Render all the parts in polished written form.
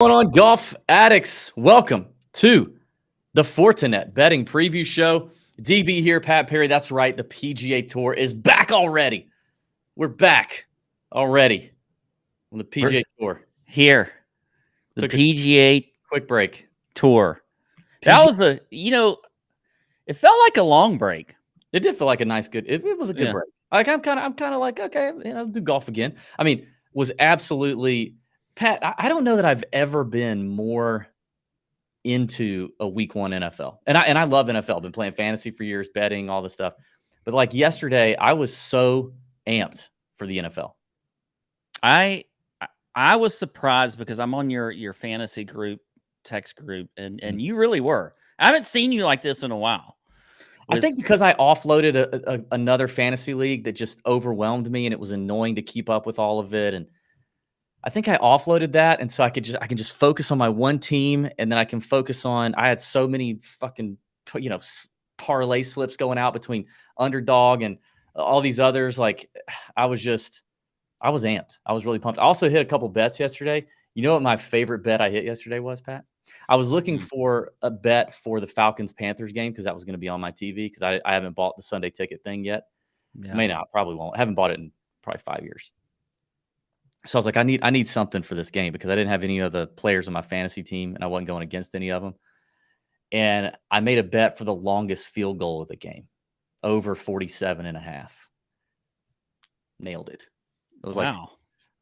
Going on, golf addicts? Welcome to the Fortinet betting preview show. DB here, Pat Perry. That's right. The PGA Tour is back already. We're back already on the PGA Tour. Here, the Took a PGA quick break. Tour. That was it felt like a long break. It did feel like a nice, good. It was a good Yeah. break. Like I'm kind of like, okay, do golf again. I mean, was absolutely Pat. I don't know that I've ever been more into a week one NFL. And I love NFL. Been playing fantasy for years, betting, all this stuff. But like yesterday, I was so amped for the NFL. I was surprised because I'm on your fantasy group, text group, and you really were. I haven't seen you like this in a while. I think because I offloaded another fantasy league that just overwhelmed me and it was annoying to keep up with all of it. And I think I offloaded that, and so I can just focus on my one team, and then I can focus on. I had so many fucking parlay slips going out between underdog and all these others. Like I was amped. I was really pumped. I also hit a couple bets yesterday. You know what my favorite bet I hit yesterday was, Pat? I was looking for a bet for the Falcons-Panthers game because that was going to be on my TV because I haven't bought the Sunday ticket thing yet. Yeah. May not, probably won't. I haven't bought it in probably 5 years. So I was like, I need something for this game because I didn't have any of the players on my fantasy team and I wasn't going against any of them. And I made a bet for the longest field goal of the game, over 47.5. Nailed it. It was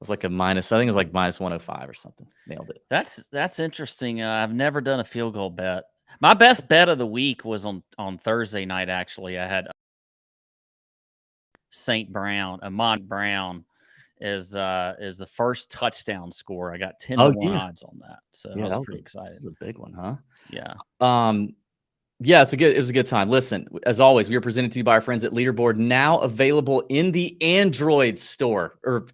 like a minus. I think it was like minus 105 or something. Nailed it. That's interesting. I've never done a field goal bet. My best bet of the week was on Thursday night. Actually, I had Amon Brown is the first touchdown score. I got 10-1 odds on that. So I was pretty excited. It was a big one, huh? Yeah. Yeah, it was a good time. Listen, as always, we are presented to you by our friends at Leaderboard, now available in the Android store or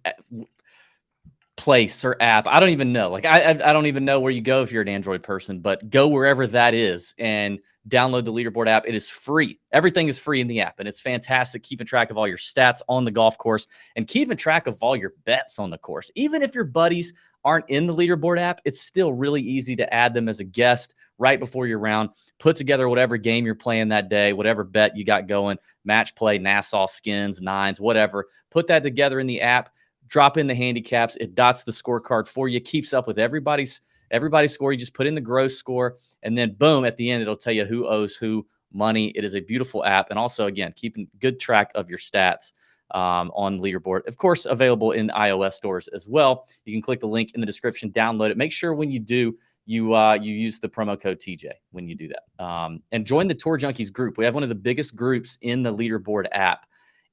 place or app. I don't even know. Like I don't even know where you go if you're an Android person, but go wherever that is and download the Leaderboard app. It is free. Everything is free in the app, and it's fantastic keeping track of all your stats on the golf course and keeping track of all your bets on the course. Even if your buddies aren't in the Leaderboard app, it's still really easy to add them as a guest right before your round. Put together whatever game you're playing that day, whatever bet you got going, match play, Nassau, skins, nines, whatever. Put that together in the app. Drop in the handicaps. It dots the scorecard for you, keeps up with everybody's score. You just put in the gross score, and then boom, at the end, it'll tell you who owes who money. It is a beautiful app. And also, again, keeping good track of your stats on Leaderboard. Of course, available in iOS stores as well. You can click the link in the description, download it. Make sure when you do, you use the promo code TJ when you do that. And join the Tour Junkies group. We have one of the biggest groups in the Leaderboard app.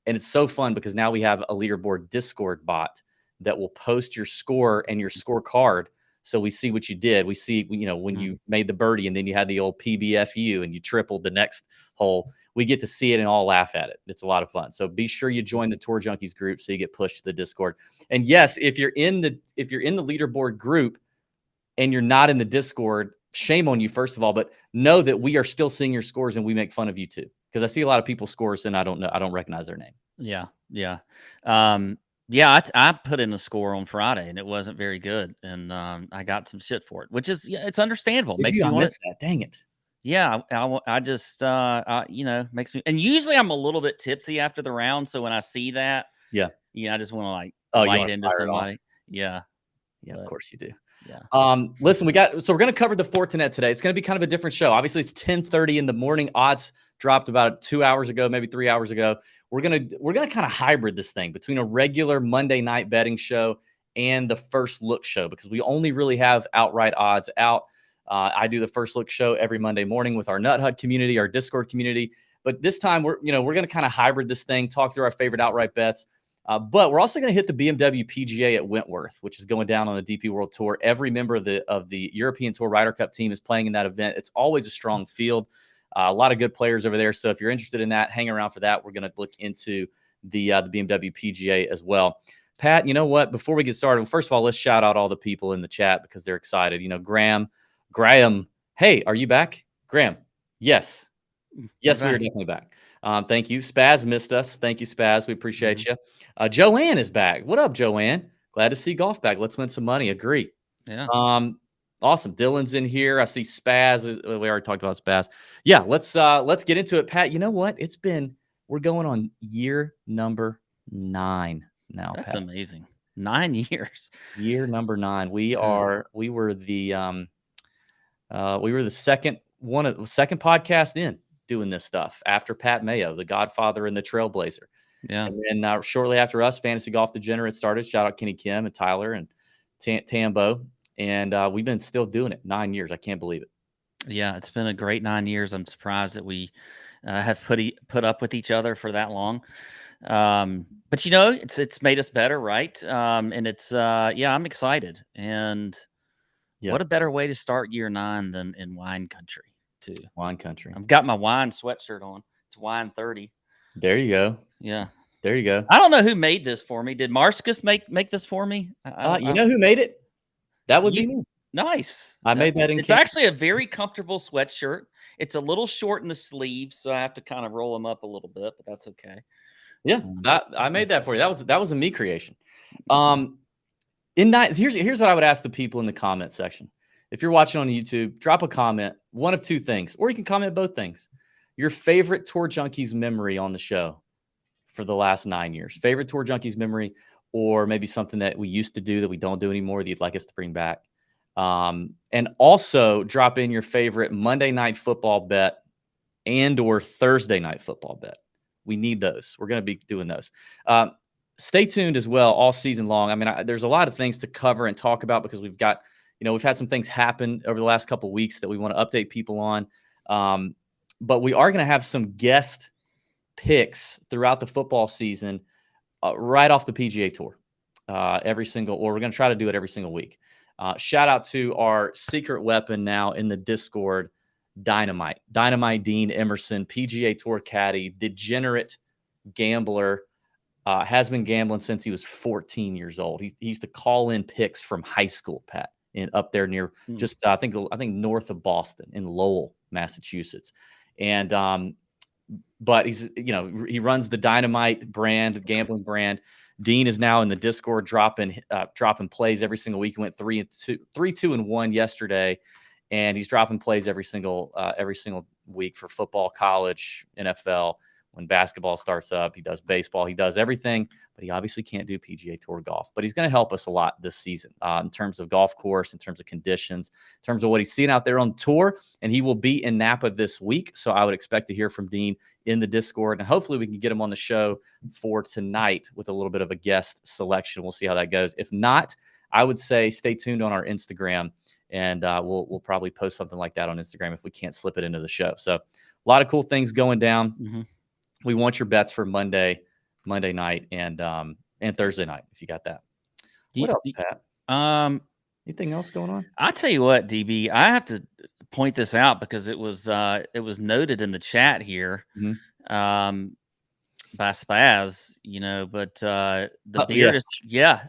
And it's so fun because now we have a Leaderboard Discord bot that will post your score and your scorecard. So we see what you did. We see, when you made the birdie and then you had the old PBFU and you tripled the next hole. We get to see it and all laugh at it. It's a lot of fun. So be sure you join the Tour Junkies group so you get pushed to the Discord. And yes, if you're in the Leaderboard group and you're not in the Discord, shame on you, first of all, but know that we are still seeing your scores and we make fun of you too. Because I see a lot of people's scores and I don't recognize their name. Yeah. I put in a score on Friday and it wasn't very good, and I got some shit for it, which is it's understandable. Makes me miss that. Dang it. Yeah, I just makes me. And usually I'm a little bit tipsy after the round, so when I see that, I just want to light into somebody. Yeah, of course you do. Yeah. Listen, we're going to cover the Fortinet today. It's going to be kind of a different show. Obviously, it's 10:30 in the morning. Odds dropped about 2 hours ago, maybe 3 hours ago. We're gonna kind of hybrid this thing between a regular Monday night betting show and the first look show because we only really have outright odds out. I do the first look show every Monday morning with our Nut Hut community, our Discord community. But this time we're going to kind of hybrid this thing, talk through our favorite outright bets. But we're also going to hit the BMW PGA at Wentworth, which is going down on the DP World Tour. Every member of the European Tour Ryder Cup team is playing in that event. It's always a strong field. A lot of good players over there. So if you're interested in that, hang around for that. We're going to look into the BMW PGA as well. Pat, you know what? Before we get started, first of all, let's shout out all the people in the chat because they're excited. Graham. Hey, are you back? Graham. Yes, we are definitely back. Thank you. Spaz missed us. Thank you, Spaz. We appreciate you. Joanne is back. What up, Joanne? Glad to see golf back. Let's win some money. Agree. Yeah. Awesome. Dylan's in here. I see Spaz. We already talked about Spaz. Yeah, let's get into it, Pat. You know what? We're going on year number 9 now. That's Pat. amazing. 9 years. Year number 9. We were the second podcast in doing this stuff after Pat Mayo, the Godfather and the Trailblazer. Yeah. And then shortly after us, Fantasy Golf Degenerate started. Shout out Kenny Kim and Tyler and Tambo. And we've been still doing it 9 years. I can't believe it. Yeah, it's been a great 9 years. I'm surprised that we have put up with each other for that long. But it's made us better, right? And it's I'm excited. And what a better way to start year 9 than in wine country, too. Wine country. I've got my wine sweatshirt on. It's wine 30. There you go. Yeah. There you go. I don't know who made this for me. Did Marscus make this for me? You know who made it? That would be me. Nice. I made that in It's actually a very comfortable sweatshirt. It's a little short in the sleeves, so I have to kind of roll them up a little bit, but that's okay. Yeah, I made that for you. That was a me creation. Here's what I would ask the people in the comment section. If you're watching on YouTube, drop a comment, one of two things, or you can comment both things. Your favorite Tour Junkies memory on the show for the last 9 years. Favorite Tour Junkies memory, or maybe something that we used to do that we don't do anymore that you'd like us to bring back. And also drop in your favorite Monday Night Football bet and or Thursday Night Football bet. We need those. We're going to be doing those. Stay tuned as well all season long. I mean, there's a lot of things to cover and talk about because we've had some things happen over the last couple of weeks that we want to update people on. But we are going to have some guest picks throughout the football season right off the PGA Tour. We're going to try to do it every single week. Shout out to our secret weapon now in the Discord, Dynamite Dean Emerson, PGA Tour caddy, degenerate gambler, has been gambling since he was 14 years old. He used to call in picks from high school, Pat, up there near I think north of Boston in Lowell, Massachusetts. And but he runs the Dynamite brand, the gambling brand. Dean is now in the Discord dropping plays every single week. He went 3-2-1 yesterday, and he's dropping plays every single week for football, college, NFL. When basketball starts up, he does baseball, he does everything, but he obviously can't do PGA Tour golf. But he's going to help us a lot this season in terms of golf course, in terms of conditions, in terms of what he's seeing out there on tour. And he will be in Napa this week, so I would expect to hear from Dean in the Discord, and hopefully we can get him on the show for tonight with a little bit of a guest selection. We'll see how that goes. If not, I would say stay tuned on our Instagram, and we'll probably post something like that on Instagram if we can't slip it into the show. So a lot of cool things going down. Mm-hmm. We want your bets for Monday night, and Thursday night if you got that. What else, Pat? Anything else going on? I'll tell you what, DB, I have to point this out because it was noted in the chat here by Spaz, but the beard is,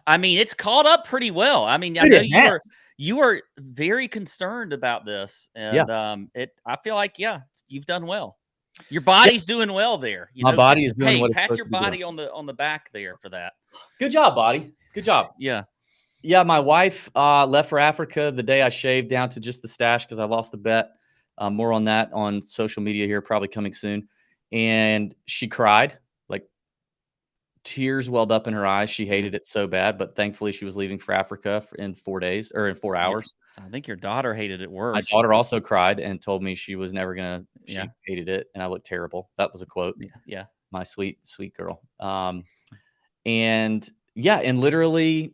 I mean, it's caught up pretty well. I mean, I know you were very concerned about this, and I feel like you've done well. Your body's doing well there. My body is doing what it's supposed to be. Pat your body on the back there for that. Good job, body. Good job. Yeah. Yeah, my wife left for Africa the day I shaved down to just the stash because I lost the bet. More on that on social media here, probably coming soon. And she cried, like tears welled up in her eyes. She hated it so bad, but thankfully she was leaving for Africa in 4 days or in 4 hours. I think your daughter hated it worse. My daughter also cried and told me she was never going to, she hated it. And I looked terrible. That was a quote. Yeah. My sweet, sweet girl. And literally,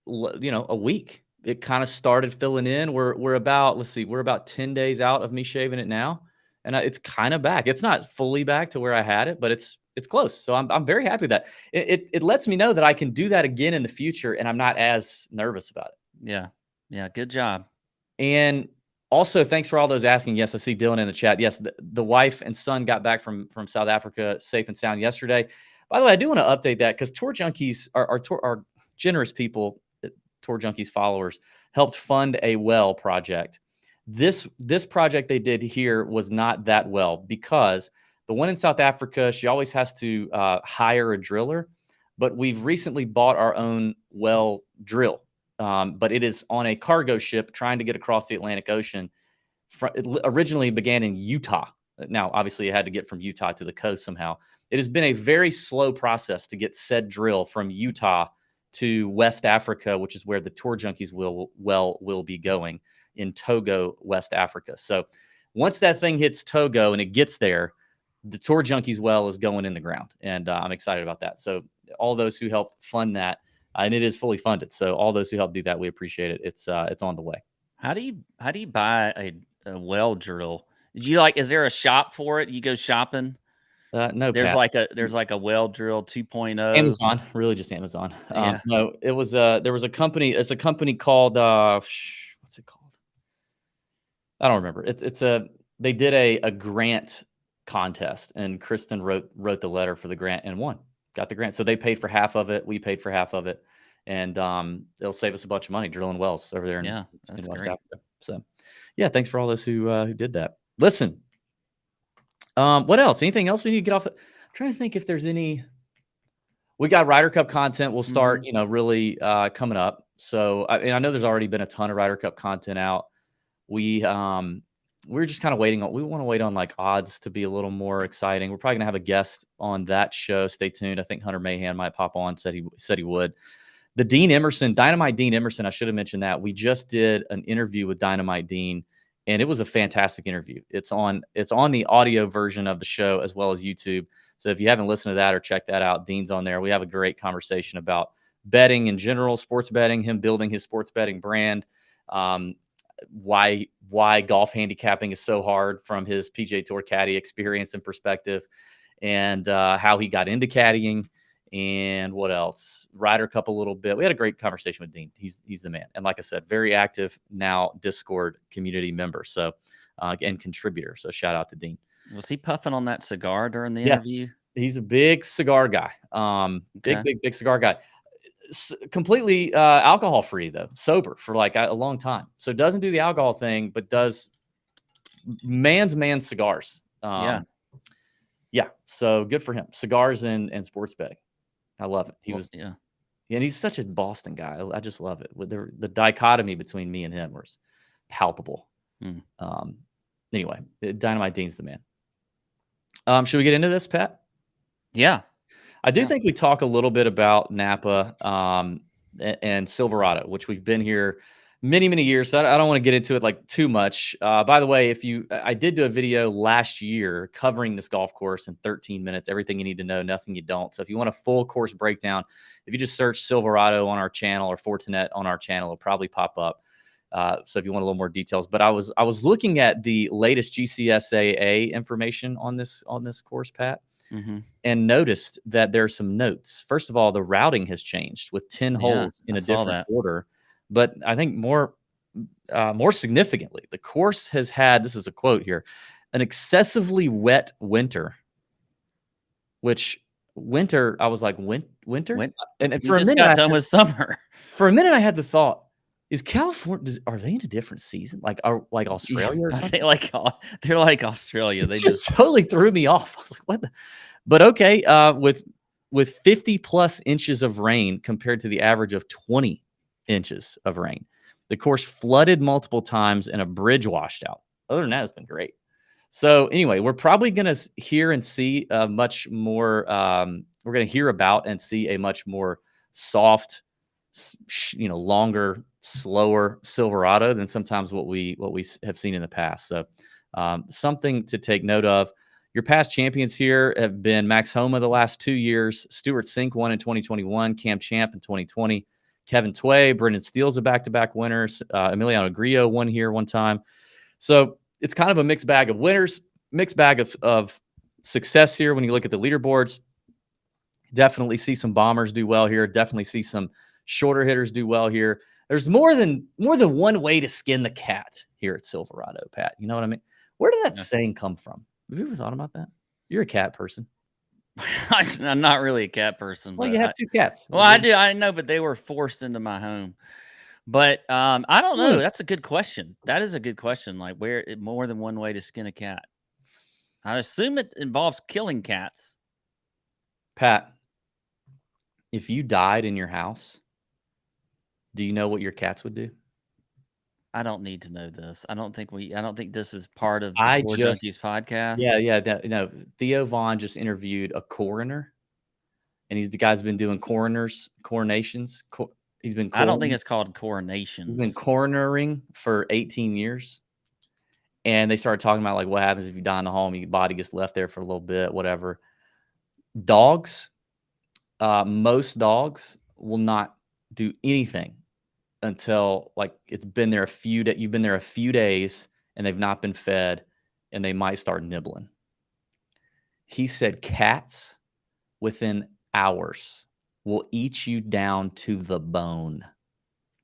a week, it kind of started filling in. We're about 10 days out of me shaving it now. And it's kind of back. It's not fully back to where I had it, but it's close. So I'm very happy with that. It lets me know that I can do that again in the future, and I'm not as nervous about it. Yeah. Yeah. Good job. And also, thanks for all those asking. Yes, I see Dylan in the chat. Yes, the wife and son got back from South Africa safe and sound yesterday. By the way, I do want to update that because Tour Junkies are generous people. Tour Junkies followers helped fund a well project. This project they did here was not that well because the one in South Africa, she always has to hire a driller, but we've recently bought our own well drill. but it is on a cargo ship trying to get across the Atlantic Ocean. It originally began in Utah. Now, obviously, it had to get from Utah to the coast somehow. It has been a very slow process to get said drill from Utah to West Africa, which is where the Tour Junkies will be going in Togo, West Africa. So once that thing hits Togo and it gets there, the Tour Junkies well is going in the ground, and I'm excited about that. So all those who helped fund that, and it is fully funded. So all those who helped do that, we appreciate it. It's on the way. How do you buy a well drill? Did you like? Is there a shop for it? You go shopping. No, There's Pat. like a well drill 2.0. Amazon, really just Amazon. Yeah, No, it was there was a company. It's a company called what's it called? I don't remember. They did a grant contest, and Kristen wrote the letter for the grant and won. Got the grant. So they paid for half of it. We paid for half of it, and it'll save us a bunch of money drilling wells over there in that's West great. Africa. So, yeah, thanks for all those who did that. Listen, what else? Anything else we need to get off? I'm trying to think if there's any. We got Ryder Cup content. We'll start, really coming up. So, I know there's already been a ton of Ryder Cup content out. We're just kind of waiting on. We want to wait on like odds to be a little more exciting. We're probably gonna have a guest on that show. Stay tuned. I think Hunter Mahan might pop on. Said he would. The Dynamite Dean Emerson. I should have mentioned that. We just did an interview with Dynamite Dean, and it was a fantastic interview. It's on the audio version of the show as well as YouTube. So if you haven't listened to that or checked that out, Dean's on there. We have a great conversation about betting in general, sports betting, him building his sports betting brand, why golf handicapping is so hard from his PGA Tour caddy experience and perspective, and how he got into caddying, and what else? Ryder Cup a little bit. We had a great conversation with Dean. He's the man, and like I said, very active now Discord community member, so and contributor. So shout out to Dean. Was he puffing on that cigar during the interview? He's a big cigar guy. Okay. Big cigar guy. Completely alcohol free though, sober for like a long time. So doesn't do the alcohol thing, but does man's cigars. Yeah. So good for him. Cigars and sports betting. I love it. And he's such a Boston guy. I just love it. With the dichotomy between me and him was palpable. Anyway, Dynamite Dean's the man. Should we get into this, Pat? Yeah. I do think we talk a little bit about Napa and Silverado, which we've been here many, many years. So I don't want to get into it like too much. By the way, I did do a video last year covering this golf course in 13 minutes, everything you need to know, nothing you don't. So if you want a full course breakdown, if you just search Silverado on our channel or Fortinet on our channel, it'll probably pop up. So if you want a little more details, but I was looking at the latest GCSAA information on this course, Pat, and noticed that there are some notes. First of all, the routing has changed with 10 holes in a different order. But I think more significantly, the course has had, this is a quote here, an excessively wet winter. Which winter, I was like, winter? And for a minute, got done with summer. For a minute, I had the thought, is California? Are they in a different season, like Australia or something? They're like Australia. They just totally threw me off. I was like, what? But okay, with 50 plus inches of rain compared to the average of 20 inches of rain, the course flooded multiple times and a bridge washed out. Other than that, it's been great. So anyway, we're probably going to hear and see much more. We're going to hear about and see a much more soft, longer, slower Silverado than sometimes what we have seen in the past. So something to take note of. Your past champions here have been Max Homa the last 2 years, Stuart Sink won in 2021, Cam Champ in 2020, Kevin Tway, Brendan Steele's a back-to-back winners, Emiliano Grillo won here one time. So it's kind of a mixed bag of winners, mixed bag of success here when you look at the leaderboards. Definitely see some bombers do well here. Definitely see some shorter hitters do well here. There's more than one way to skin the cat here at Silverado, Pat. You know what I mean? Where did that saying come from? Have you ever thought about that? You're a cat person. I'm not really a cat person. Well, you have 2 cats. Well, I do. I know, but they were forced into my home. But I don't know. That's a good question. That is a good question. Like, more than one way to skin a cat? I assume it involves killing cats. Pat, if you died in your house, Do you know what your cats would do? I don't need to know this. I don't think this is part of the I Tour just Junkies podcast. yeah, Theo Vaughn just interviewed a coroner, and the guy's been doing coronations. He's been I don't think coroning it's called he's been coronations. coronering for 18 years, and they started talking about, like, what happens if you die in the home, your body gets left there for a little bit, whatever. Dogs, most dogs will not do anything until, like, you've been there a few days, and they've not been fed, and they might start nibbling. He said cats, within hours, will eat you down to the bone.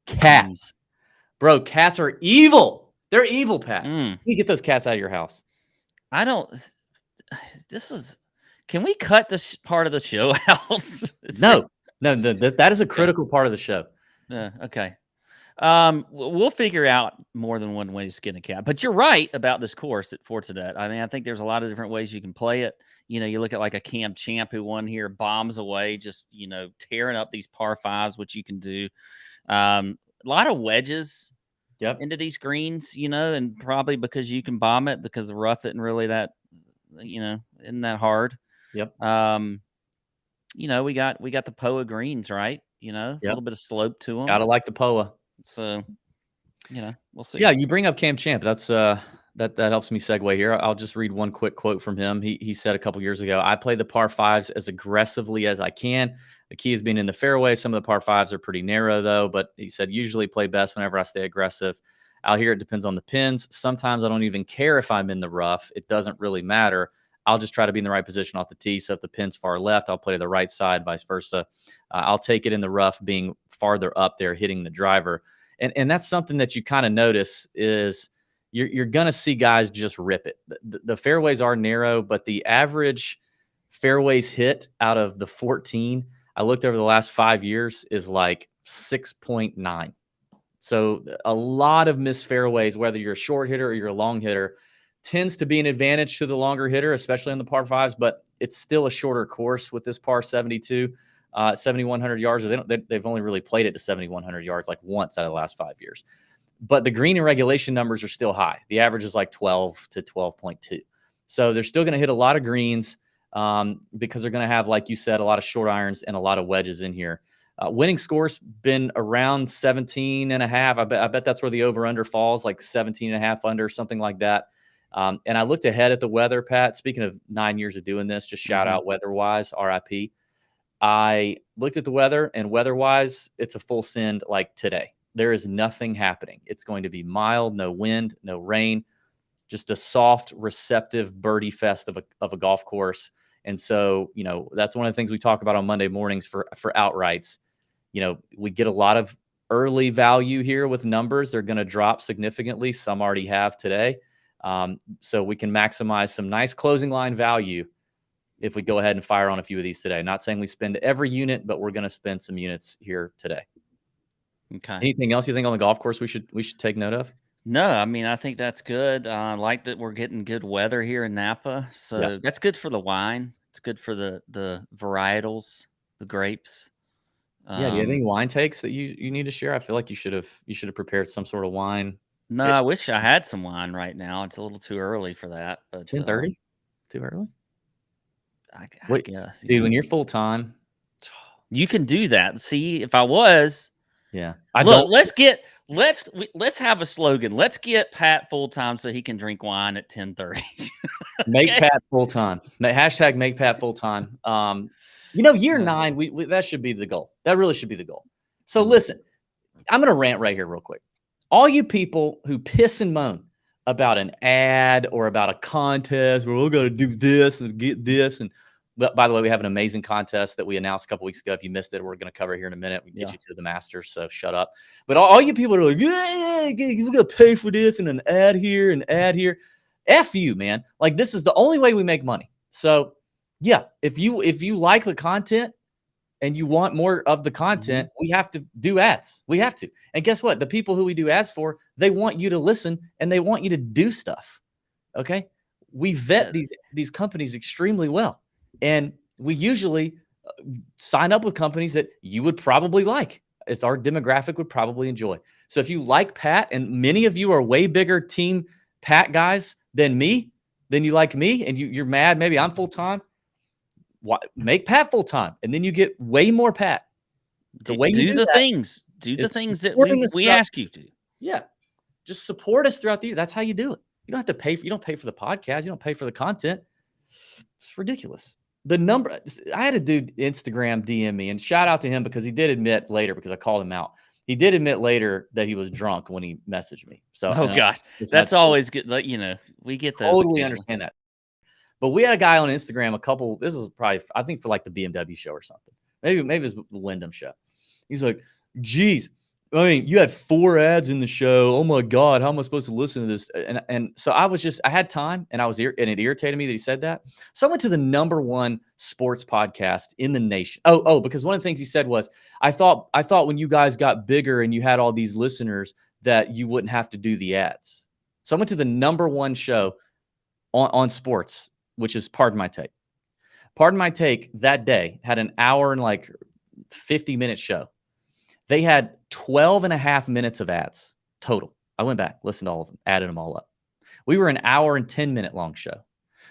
Cats. Bro, cats are evil. They're evil, Pat. You get those cats out of your house. I don't. This is. Can we cut this part of the show out? No, that is a critical part of the show. Okay. We'll figure out more than one way to skin a cat. But you're right about this course at Fortinet. I mean, I think there's a lot of different ways you can play it. You look at like a Cam Champ who won here, bombs away, just tearing up these par fives, which you can do. A lot of wedges into these greens, and probably because you can bomb it because the rough isn't really that, isn't that hard. Yep. We got the POA greens, right? A little bit of slope to them. Gotta like the POA. So, we'll see. Yeah, you bring up Cam Champ. That's that helps me segue here. I'll just read one quick quote from him. He said a couple years ago, "I play the par fives as aggressively as I can. The key is being in the fairway. Some of the par fives are pretty narrow, though." But he said, "Usually play best whenever I stay aggressive. Out here, it depends on the pins. Sometimes I don't even care if I'm in the rough. It doesn't really matter. I'll just try to be in the right position off the tee. So if the pin's far left, I'll play to the right side, vice versa. I'll take it in the rough, being farther up there, hitting the driver." And that's something that you kind of notice is you're going to see guys just rip it. The fairways are narrow, but the average fairways hit out of the 14, I looked over the last 5 years, is like 6.9. So a lot of missed fairways, whether you're a short hitter or you're a long hitter, tends to be an advantage to the longer hitter, especially on the par fives, but it's still a shorter course with this par 72. 7,100 yards. They've only really played it to 7,100 yards like once out of the last 5 years. But the green and regulation numbers are still high. The average is like 12 to 12.2. So they're still going to hit a lot of greens because they're going to have, like you said, a lot of short irons and a lot of wedges in here. Winning score's been around 17 and a half. I bet that's where the over-under falls, like 17 and a half under, something like that. And I looked ahead at the weather, Pat. Speaking of 9 years of doing this, just shout out weather-wise, RIP. I looked at the weather, and weather-wise, it's a full send like today. There is nothing happening. It's going to be mild, no wind, no rain, just a soft, receptive birdie fest of a golf course. And so, that's one of the things we talk about on Monday mornings for outrights. We get a lot of early value here with numbers. They're going to drop significantly. Some already have today. So we can maximize some nice closing line value if we go ahead and fire on a few of these today. Not saying we spend every unit, but we're going to spend some units here today. Okay. Anything else you think on the golf course we should take note of? No, I mean, I think that's good. I like that we're getting good weather here in Napa. So that's good for the wine. It's good for the varietals, the grapes. Do you have any wine takes that you need to share? I feel like you should have prepared some sort of wine. No, I wish I had some wine right now. It's a little too early for that. But 10:30? Too early? I Wait, guess. dude, when you're full time, you can do that. See, if I was, yeah. Let's have a slogan. Let's get Pat full time so he can drink wine at 10:30. Make Pat full time. Hashtag make Pat full time. Year 9, we that should be the goal. That really should be the goal. So listen, I'm going to rant right here real quick. All you people who piss and moan about an ad or about a contest where we're going to do this and get this. And by the way, we have an amazing contest that we announced a couple weeks ago. If you missed it, we're going to cover it here in a minute. We can get you to the Masters, so shut up. But all you people are like, yeah, we're going to pay for this and an ad here and ad here. F you, man. Like, this is the only way we make money. So yeah, if you like the content and you want more of the content, we have to do ads. We have to. And guess what? The people who we do ads for, they want you to listen and they want you to do stuff. Okay? We vet these companies extremely well. And we usually sign up with companies that you would probably like. It's our demographic would probably enjoy. So if you like Pat, and many of you are way bigger team Pat guys than me, then you like me, and you're mad maybe I'm full time. Make Pat full time, and then you get way more Pat. The way you do the that, things. Do the things that supporting us we throughout. ask you to. Yeah, just support us throughout the year. That's how you do it. You don't have to pay. You don't pay for the podcast. You don't pay for the content. It's ridiculous. The number. I had a dude Instagram DM me, and shout out to him because he did admit later, because I called him out. He did admit later that he was drunk when he messaged me. So, Oh gosh, that's always good. Like, we get those. Totally understand that. But we had a guy on Instagram. This was probably, I think, for like the BMW show or something. Maybe it was the Wyndham show. He's like, "Geez, I mean, you had 4 ads in the show. Oh my God, how am I supposed to listen to this?" And so I had time, and and it irritated me that he said that. So I went to the #1 sports podcast in the nation. Because one of the things he said was, I thought when you guys got bigger and you had all these listeners that you wouldn't have to do the ads. So I went to the #1 show on sports, which is Pardon My Take. Pardon My Take that day had an hour and like 50-minute show. They had 12 and a half minutes of ads total. I went back, listened to all of them, added them all up. We were an hour and 10-minute long show.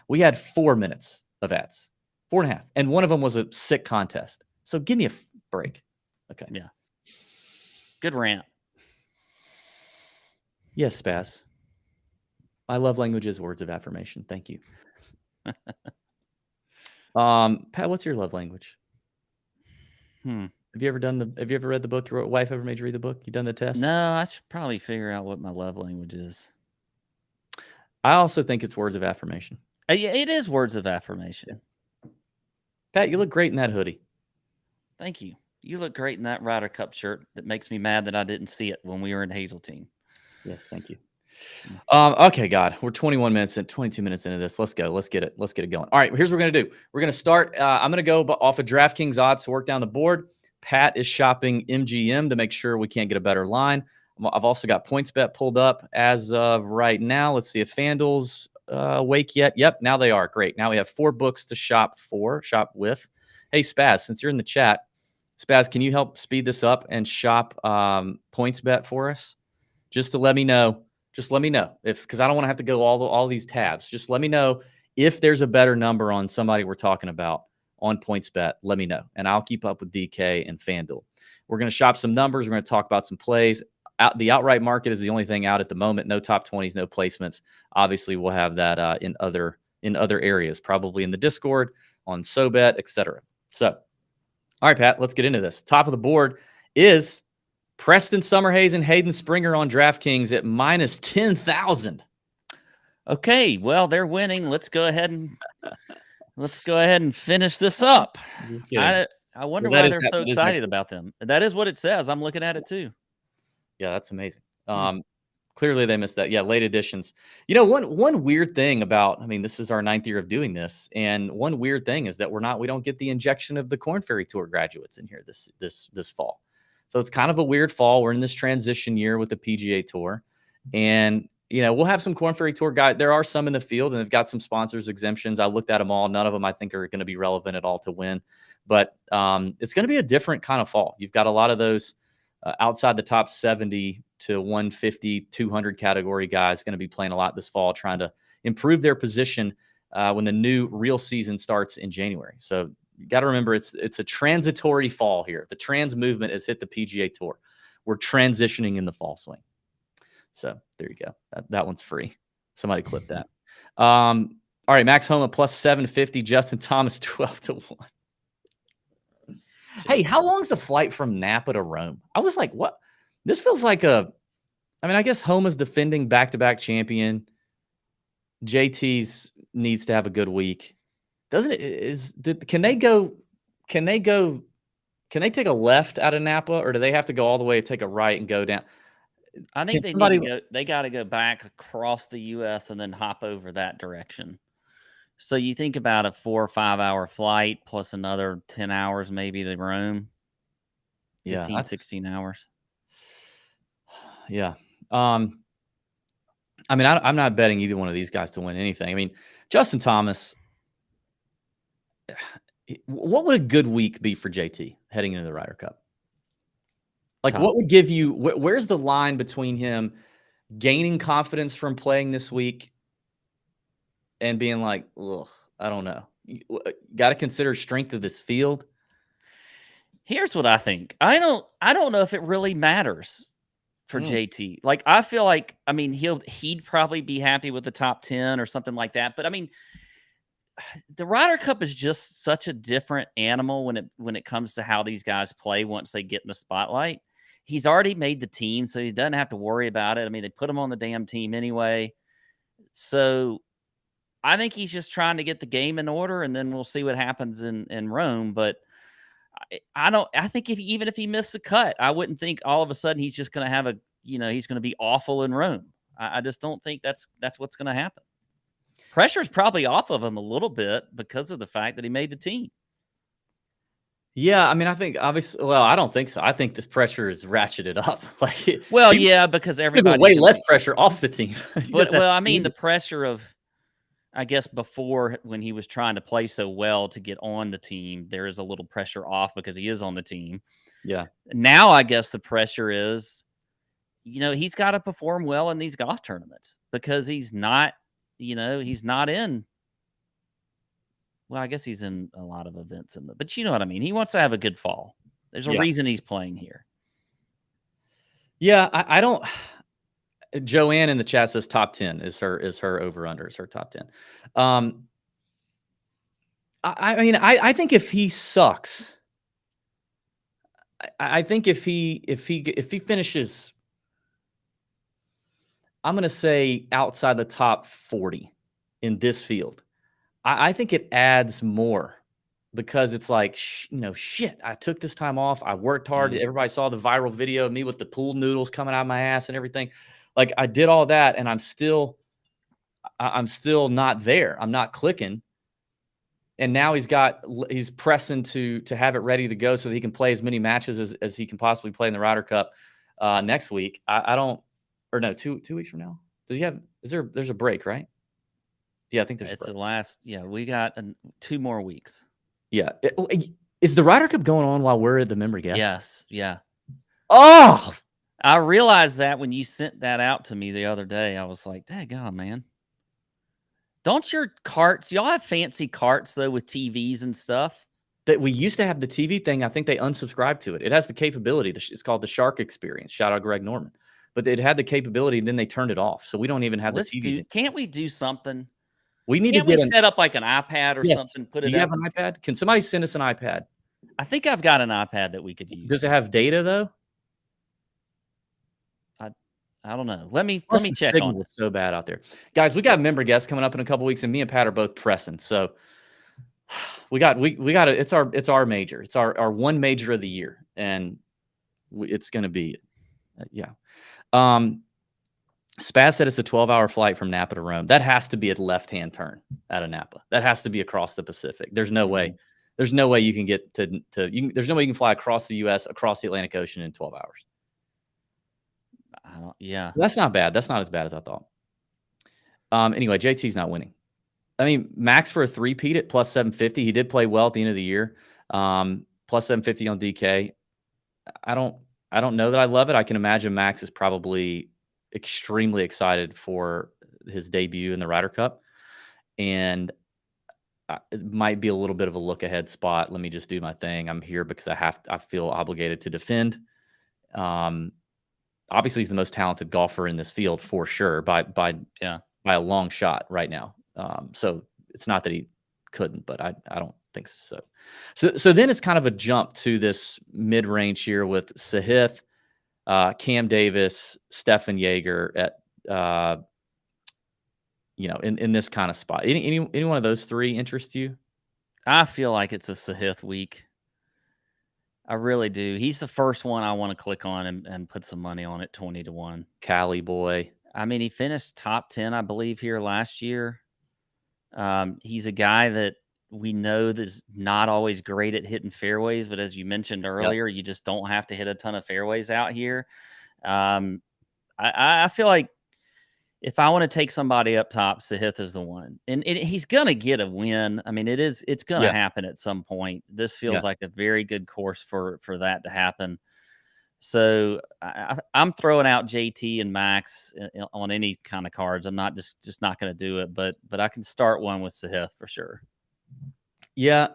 We had 4 minutes of ads, 4.5. And one of them was a sick contest. So give me a break. Okay. Yeah. Good rant. Yes, Spaz. My love language is words of affirmation. Thank you. Pat, what's your love language? Have you ever read the book? Your wife ever made you read the book? You done the test? No, I should probably figure out what my love language is. I also think it's words of affirmation. Yeah, it is words of affirmation. Yeah. Pat, you look great in that hoodie. Thank you. You look great in that Ryder Cup shirt that makes me mad that I didn't see it when we were in Hazeltine. Yes, thank you. Okay, God, we're 21 minutes and 22 minutes into this. Let's go. Let's get it going. All right, here's what we're going to do. We're going to start. I'm going to go off of DraftKings odds to work down the board. Pat is shopping MGM to make sure we can't get a better line. I've also got PointsBet pulled up as of right now. Let's see if FanDuel's awake yet. Yep, now they are. Great. Now we have 4 books to shop with. Hey, Spaz, since you're in the chat, Spaz, can you help speed this up and shop PointsBet for us? Just to let me know. Just let me know, because I don't want to have to go all these tabs. Just let me know if there's a better number on somebody we're talking about on PointsBet. Let me know, and I'll keep up with DK and FanDuel. We're going to shop some numbers. We're going to talk about some plays. The outright market is the only thing out at the moment. No top 20s, no placements. Obviously, we'll have that in other areas, probably in the Discord, on SoBet, etc. So, all right, Pat, let's get into this. Top of the board is Preston Summerhays and Hayden Springer on DraftKings at minus 10,000. Okay, well, they're winning. Let's go ahead and finish this up. I wonder why they're so excited about them. That is what it says. I'm looking at it too. Yeah, that's amazing. Clearly they missed that. Yeah, late editions. One weird thing about, this is our 9th year of doing this, and one weird thing is that we don't get the injection of the Korn Ferry Tour graduates in here this fall. So it's kind of a weird fall. We're in this transition year with the PGA Tour, and we'll have some Korn Ferry Tour guys. There are some in the field, and they've got some sponsors exemptions. I looked at them all. None of them I think are going to be relevant at all to win, but it's going to be a different kind of fall. You've got a lot of those outside the top 70 to 150, 200 category guys going to be playing a lot this fall, trying to improve their position when the new real season starts in January. So you got to remember, it's a transitory fall here. The trans movement has hit the PGA Tour. We're transitioning in the fall swing. So there you go. That one's free. Somebody clip that. All right, Max Homa plus 750. Justin Thomas 12 to 1. Hey, how long's the flight from Napa to Rome? I was like, what? This feels like I guess Homa's defending back-to-back champion. JT's needs to have a good week. Doesn't it? Can they take a left out of Napa, or do they have to go all the way, take a right and go down? I think they got to go back across the U.S. and then hop over that direction. So you think about a 4 or 5 hour flight plus another 10 hours, maybe to Rome. 15, 16 hours. Yeah. I'm not betting either one of these guys to win anything. Justin Thomas, what would a good week be for JT heading into the Ryder Cup? Like, top. what would give you where's the line between him gaining confidence from playing this week and being like, ugh, I don't know. Got to consider strength of this field. Here's what I think. I don't know if it really matters for Mm, JT. Like, I feel like, I mean, he'd probably be happy with the top 10 or something like that. But I mean, the Ryder Cup is just such a different animal when it comes to how these guys play once they get in the spotlight. He's already made the team, so he doesn't have to worry about it. I mean, they put him on the damn team anyway. So I think he's just trying to get the game in order, and then we'll see what happens in Rome. But I don't. I think even if he missed the cut, I wouldn't think all of a sudden he's just going to have he's going to be awful in Rome. I just don't think that's what's going to happen. Pressure's probably off of him a little bit because of the fact that he made the team. yeah, I mean, I think obviously. Well, I don't think so. I think this pressure is ratcheted up. Like, Well, he yeah, because was everybody's way going to less be. pressure off the team. But well, I mean, the pressure of, I guess, before when he was trying to play so well to get on the team, there is a little pressure off because he is on the team. Yeah. Now, I guess the pressure is, he's got to perform well in these golf tournaments because he's not, he's not in. Well, I guess he's in a lot of events but you know what I mean. He wants to have a good fall. There's a Yeah. reason he's playing here. Yeah. I don't. Joanne in the chat says top 10 is her over under is her top 10. I mean, I think if he sucks, I think if he finishes, I'm going to say outside the top 40 in this field, I think it adds more because it's like, shit, I took this time off. I worked hard. Mm. Everybody saw the viral video of me with the pool noodles coming out of my ass and everything. Like, I did all that and I'm still not there. I'm not clicking. And now he's pressing to have it ready to go so that he can play as many matches as he can possibly play in the Ryder Cup next week. I don't, or no, 2 weeks from now. Does he have? There's a break, right? Yeah, I think there's a It's break. the last. Yeah, we got 2 more weeks. Yeah, is the Ryder Cup going on while we're the member guest? Yes. Yeah. Oh, I realized that when you sent that out to me the other day, I was like, "Daggone, man! Don't your carts? Y'all have fancy carts though with TVs and stuff." that we used to have the TV thing. I think they unsubscribed to it. It has the capability. It's called the Shark Experience. Shout out Greg Norman. But it had the capability, and then they turned it off. So we don't even have the TV thing. Can't we do something? We need to Can't we get an set up like an iPad or yes. something? Put Do it you have up. an iPad? Can somebody send us an iPad? I think I've got an iPad that we could use. Does it have data though? I don't know. Let me Plus the check on signal it. is so bad out there, guys. We got member guests coming up in a couple weeks, and me and Pat are both pressing. So we got it's our major. It's our one major of the year, and it's going to be yeah. Spaz said it's a 12-hour flight from Napa to Rome. That has to be a left-hand turn out of Napa. That has to be across the Pacific. There's no way. There's no way you can get there's no way you can fly across the U.S., across the Atlantic Ocean in 12 hours. Yeah. That's not bad. That's not as bad as I thought. Anyway, JT's not winning. I mean, Max for a three-peat at plus 750. He did play well at the end of the year. Plus 750 on DK. I don't know that I love it. I can imagine Max is probably extremely excited for his debut in the Ryder Cup, and it might be a little bit of a look ahead spot. Let me just do my thing. I'm here because I feel obligated to defend. Obviously he's the most talented golfer in this field for sure by a long shot right now. So it's not that he couldn't, but I don't think so. So then it's kind of a jump to this mid-range here with Sahith, Cam Davis, Stefan Jaeger at in this kind of spot. Any one of those three interest you? I feel like it's a Sahith week. I really do. He's the first one I want to click on and put some money on at 20-1. Cali boy. I mean, he finished top 10, I believe, here last year. He's a guy that we know that's not always great at hitting fairways, but as you mentioned earlier, you just don't have to hit a ton of fairways out here. I feel like if I want to take somebody up top, Sahith is the one, and he's gonna get a win. I mean, it's gonna happen at some point. This feels like a very good course for that to happen. So I'm throwing out JT and Max on any kind of cards. I'm not just not going to do it, but I can start one with Sahith for sure. Yeah.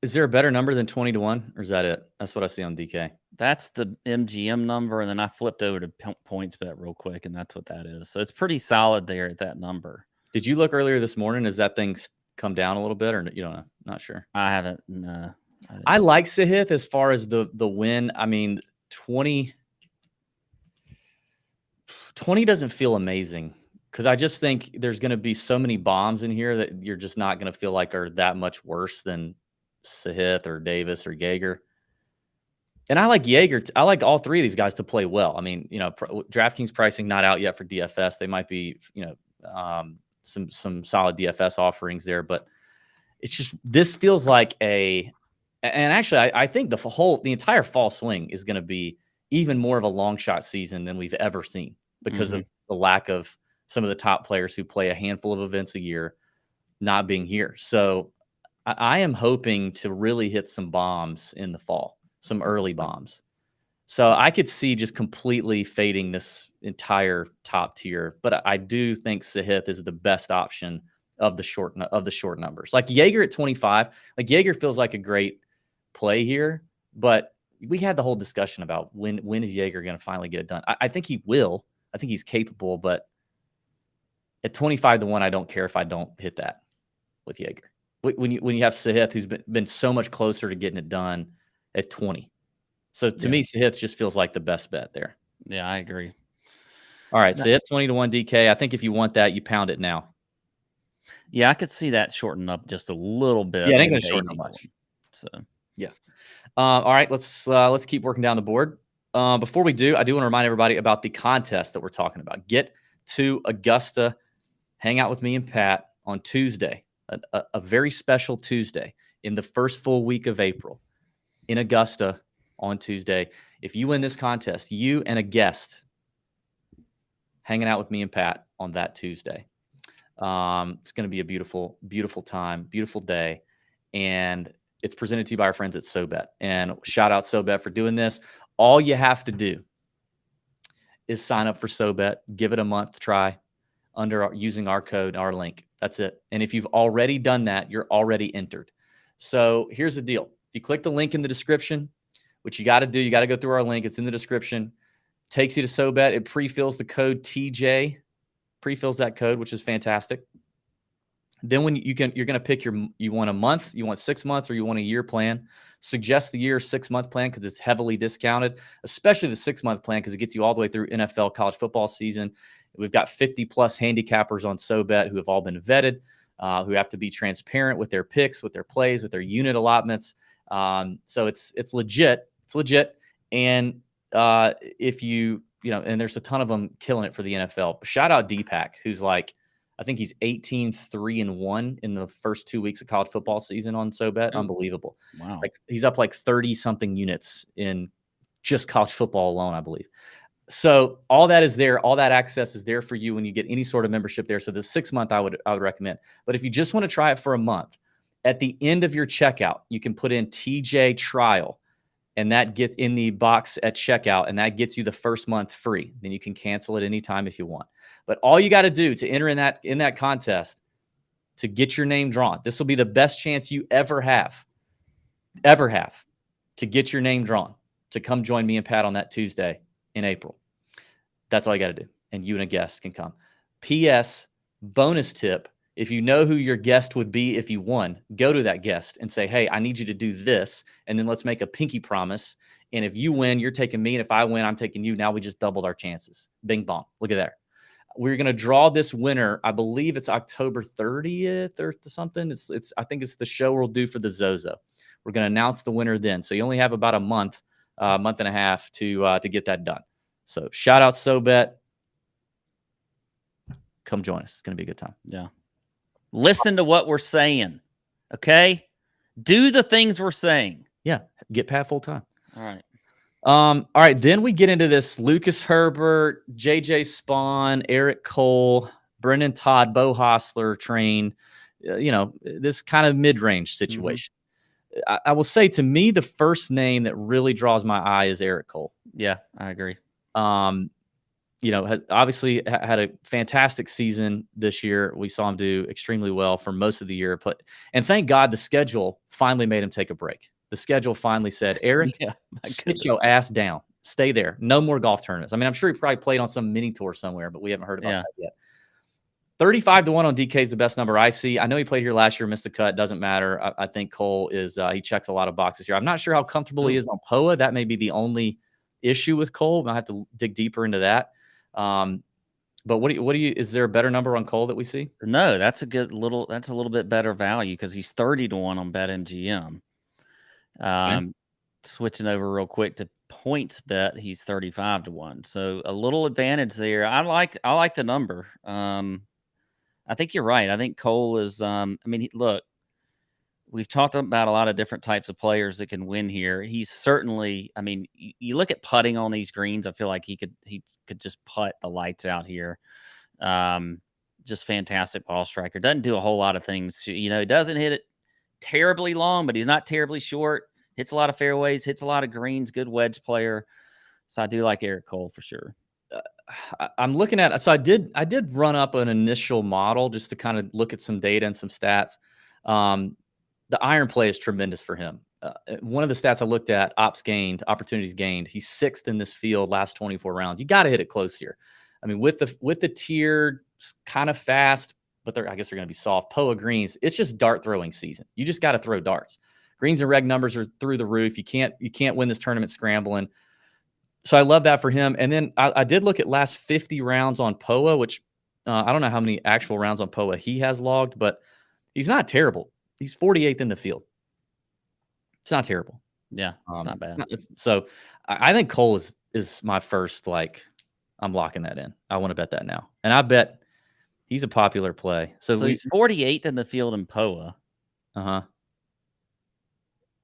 Is there a better number than 20-1, or is that it? That's what I see on DK. That's the MGM number, and then I flipped over to PointsBet real quick, and that's what that is. So it's pretty solid there at that number. Did you look earlier this morning? Has that thing come down a little bit, or you don't know? Not sure. I haven't. No. I like Sahith as far as the win. I mean, 20 doesn't feel amazing because I just think there's going to be so many bombs in here that you're just not going to feel like are that much worse than Sahith or Davis or Jaeger. And I like Jaeger. I like all three of these guys to play well. I mean, DraftKings pricing not out yet for DFS. They might be, some solid DFS offerings there, but it's just, this feels like and actually I think the entire fall swing is going to be even more of a long shot season than we've ever seen because of the lack of some of the top players who play a handful of events a year not being here. So I am hoping to really hit some bombs in the fall, some early bombs. So I could see just completely fading this entire top tier, but I do think Sahith is the best option of the short numbers. Like Jaeger at 25, like Jaeger feels like a great play here, but we had the whole discussion about when is Jaeger going to finally get it done. I think he will. I think he's capable, but at 25-1, I don't care if I don't hit that with Jaeger. When you have Sahith, who's been so much closer to getting it done at 20. So to me, Sahith just feels like the best bet there. Yeah, I agree. All right, Sahith 20-1 DK. I think if you want that, you pound it now. Yeah, I could see that shorten up just a little bit. Yeah, it ain't going to shorten up much. So yeah. All right, let's keep working down the board. Before we do, I do want to remind everybody about the contest that we're talking about. Get to Augusta, hang out with me and Pat on Tuesday, a very special Tuesday in the first full week of April in Augusta on Tuesday. If you win this contest, you and a guest hanging out with me and Pat on that Tuesday. It's going to be a beautiful, beautiful time, beautiful day. And it's presented to you by our friends at SoBet. And shout out SoBet for doing this. All you have to do is sign up for SoBet, give it a month try using our code, our link. That's it. And if you've already done that, you're already entered. So here's the deal. If you click the link in the description, which you got to do, you got to go through our link. It's in the description. Takes you to SoBet. It pre-fills the code TJ. Pre-fills that code, which is fantastic. Then when you're going to pick you want a month, you want 6 months, or you want a year plan. Suggest the year 6-month plan because it's heavily discounted, especially the 6-month plan because it gets you all the way through NFL college football season. We've got 50+ handicappers on SoBet who have all been vetted, who have to be transparent with their picks, with their plays, with their unit allotments. So it's legit. It's legit. And if and there's a ton of them killing it for the NFL. Shout out Deepak, who's like, I think he's 18-3-1 in the first 2 weeks of college football season on SoBet. Unbelievable. Wow. Like he's up like 30 something units in just college football alone, I believe. So all that is there. All that access is there for you when you get any sort of membership there. So the 6-month I would recommend. But if you just want to try it for a month, at the end of your checkout, you can put in TJ trial, and that gets in the box at checkout, and that gets you the first month free. Then you can cancel it anytime if you want. But all you got to do to enter in that contest to get your name drawn, this will be the best chance you ever have to get your name drawn, to come join me and Pat on that Tuesday in April. That's all you got to do. And you and a guest can come. P.S. bonus tip. If you know who your guest would be if you won, go to that guest and say, hey, I need you to do this. And then let's make a pinky promise. And if you win, you're taking me. And if I win, I'm taking you. Now we just doubled our chances. Bing bong. Look at that. We're going to draw this winner. I believe it's October 30th or something. I think it's the show we'll do for the Zozo. We're going to announce the winner then. So you only have about a month and a half to get that done. So shout out SoBet. Come join us. It's going to be a good time. Yeah. Listen to what we're saying. Okay. Do the things we're saying. Yeah. Get Pat full time. All right. All right. Then we get into this Lucas Herbert, JJ Spawn, Eric Cole, Brendan Todd, Bo Hostler train, this kind of mid-range situation. I will say, to me, the first name that really draws my eye is Eric Cole. Yeah, I agree. Has obviously had a fantastic season this year. We saw him do extremely well for most of the year, and thank God the schedule finally made him take a break. The schedule finally said, Eric, Yeah, sit your ass down. Stay there. No more golf tournaments. I mean, I'm sure he probably played on some mini tour somewhere, but we haven't heard about that yet. 35-1 on DK is the best number I see. I know he played here last year, missed the cut. Doesn't matter. I think Cole is he checks a lot of boxes here. I'm not sure how comfortable he is on POA. That may be the only issue with Cole. I'll have to dig deeper into that. But what do you? Is there a better number on Cole that we see? No, that's a little bit better value because he's 30-1 on BetMGM. Switching over real quick to points bet, he's 35-1. So a little advantage there. I like the number. I think you're right. I think Cole is. Look, we've talked about a lot of different types of players that can win here. He's certainly. I mean, you look at putting on these greens. I feel like he could just putt the lights out here. Just fantastic ball striker. Doesn't do a whole lot of things. He doesn't hit it terribly long, but he's not terribly short. Hits a lot of fairways. Hits a lot of greens. Good wedge player. So I do like Eric Cole for sure. I'm looking at. So I did run up an initial model just to kind of look at some data and some stats. The iron play is tremendous for him. One of the stats I looked at, opportunities gained. He's 6th in this field last 24 rounds. You got to hit it close here. I mean, with the tiered, kind of fast, but I guess they're going to be soft POA greens. It's just dart throwing season. You just got to throw darts. Greens and reg numbers are through the roof. You can't win this tournament scrambling. So I love that for him. And then I did look at last 50 rounds on POA, which I don't know how many actual rounds on POA he has logged, but he's not terrible. He's 48th in the field. It's not terrible. Yeah, it's not bad. So I think Cole is my first, I'm locking that in. I want to bet that now. And I bet he's a popular play. So he's 48th in the field in POA. Uh-huh.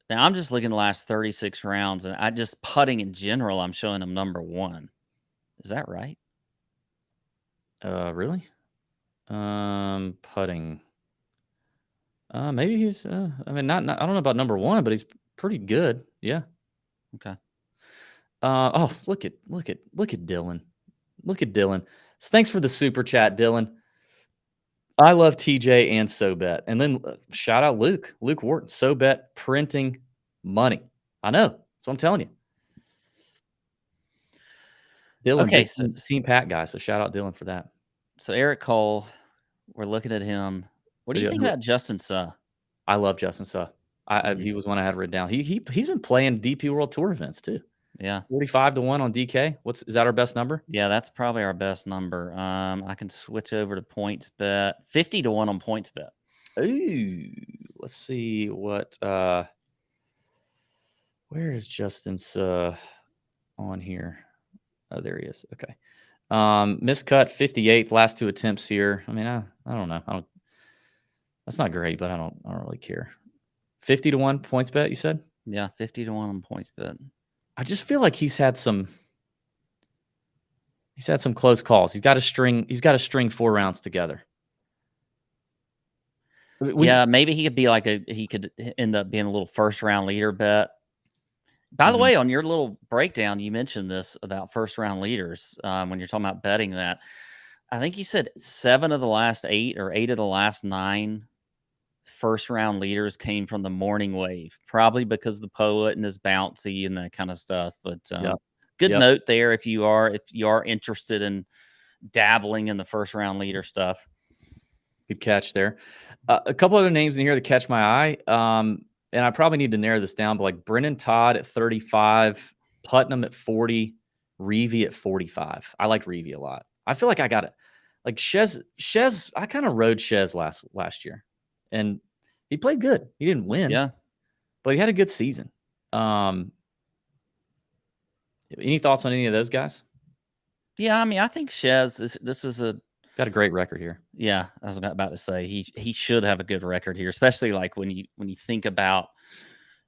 Now I'm just looking at the last 36 rounds, and I just putting in general, I'm showing him number 1. Is that right? Really? Putting. Maybe he's. I mean, not. I don't know about number 1, but he's pretty good. Yeah. Okay. Oh, look at Dylan. Look at Dylan. Thanks for the super chat, Dylan. I love TJ and SoBet. And then shout out Luke Wharton. SoBet printing money. I know. That's what I'm telling you. Dylan, okay, Team Pat guy. So shout out Dylan for that. So Eric Cole, we're looking at him. What do you think about Justin Suh? I love Justin Suh. He was one I had written down. He's been playing DP World Tour events too. Yeah. 45-1 on DK. Is that our best number? Yeah, that's probably our best number. I can switch over to points bet. 50-1 on points bet. Ooh, let's see what where is Justin Suh on here? Oh, there he is. Okay. Miscut 58th, last 2 attempts here. I mean, I don't know. That's not great, but I don't really care. 50-1 points bet, you said? Yeah, 50-1 on points bet. I just feel like he's had some close calls. He's got to string 4 rounds together. Yeah, maybe he could end up being a little first round leader bet. By the way, on your little breakdown, you mentioned this about first round leaders when you're talking about betting that. I think you said 7 of the last 8 or 8 of the last 9 first round leaders came from the morning wave, probably because the POA and is bouncy and that kind of stuff. But good note there if you are interested in dabbling in the first round leader stuff. Good catch there. A couple other names in here that catch my eye. And I probably need to narrow this down, but like Brennan Todd at 35, Putnam at 40, Reevy at 45. I like Reevy a lot. I feel like I got it. Like Shez, I kind of rode Shez last year, and he played good. He didn't win, but he had a good season. Any thoughts on any of those guys? Yeah, I mean, I think Shez this is got a great record here. Yeah, I was about to say he should have a good record here, especially like when you think about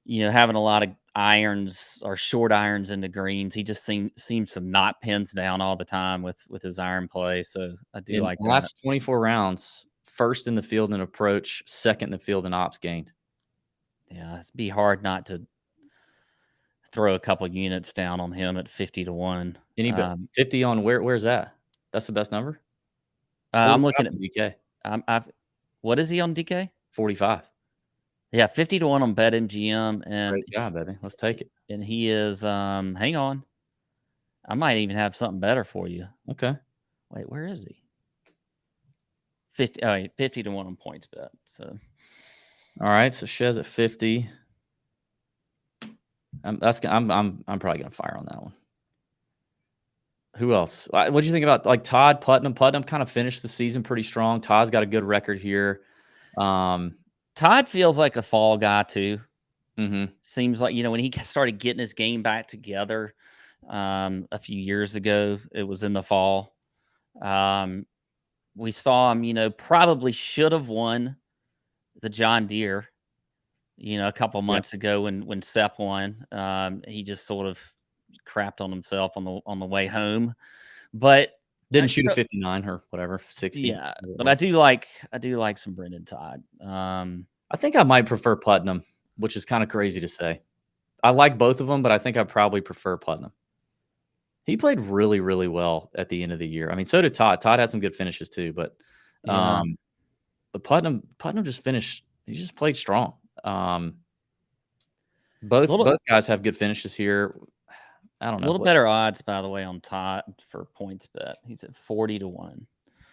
having a lot of irons or short irons into greens. He just seems to knock pins down all the time with his iron play. So I do like that. Last 24 rounds, first in the field in approach, second in the field in ops gained. Yeah, it'd be hard not to throw a couple units down on him at 50 to 1. Any bet 50 on where's that? That's the best number? It's I'm 45 looking at on DK. I've what is he on DK? 45. Yeah, 50 to 1 on BetMGM, and Great job, baby. Let's take it. he is, hang on. I might even have something better for you. Okay. Wait, where is he? 50, oh, 50 to 1 on points bet. So All right. So Shez at 50. I'm probably gonna fire on that one. Who else? What do you think about like Todd Putnam? Putnam kind of finished the season pretty strong. Todd's got a good record here. Todd feels like a fall guy too. Mhm. Seems like, when he started getting his game back together a few years ago, it was in the fall. We saw him, probably should have won the John Deere, a couple Yeah. months ago when Sepp won. He just sort of crapped on himself on the way home. But Didn't shoot a so 59 or whatever, 60. yeah, Whatever it but I was. do like some Brendan Todd. I think I might prefer Putnam, which is kind of crazy to say. I like both of them, but I think I probably prefer Putnam. He played really, really well at the end of the year. I mean, so did Todd. Todd had some good finishes too, but Yeah, Putnam just finished. He just played strong. a little Both guys have good finishes here. I don't a know little better odds, by the way, on Todd for points bet. He's at 40 to 1.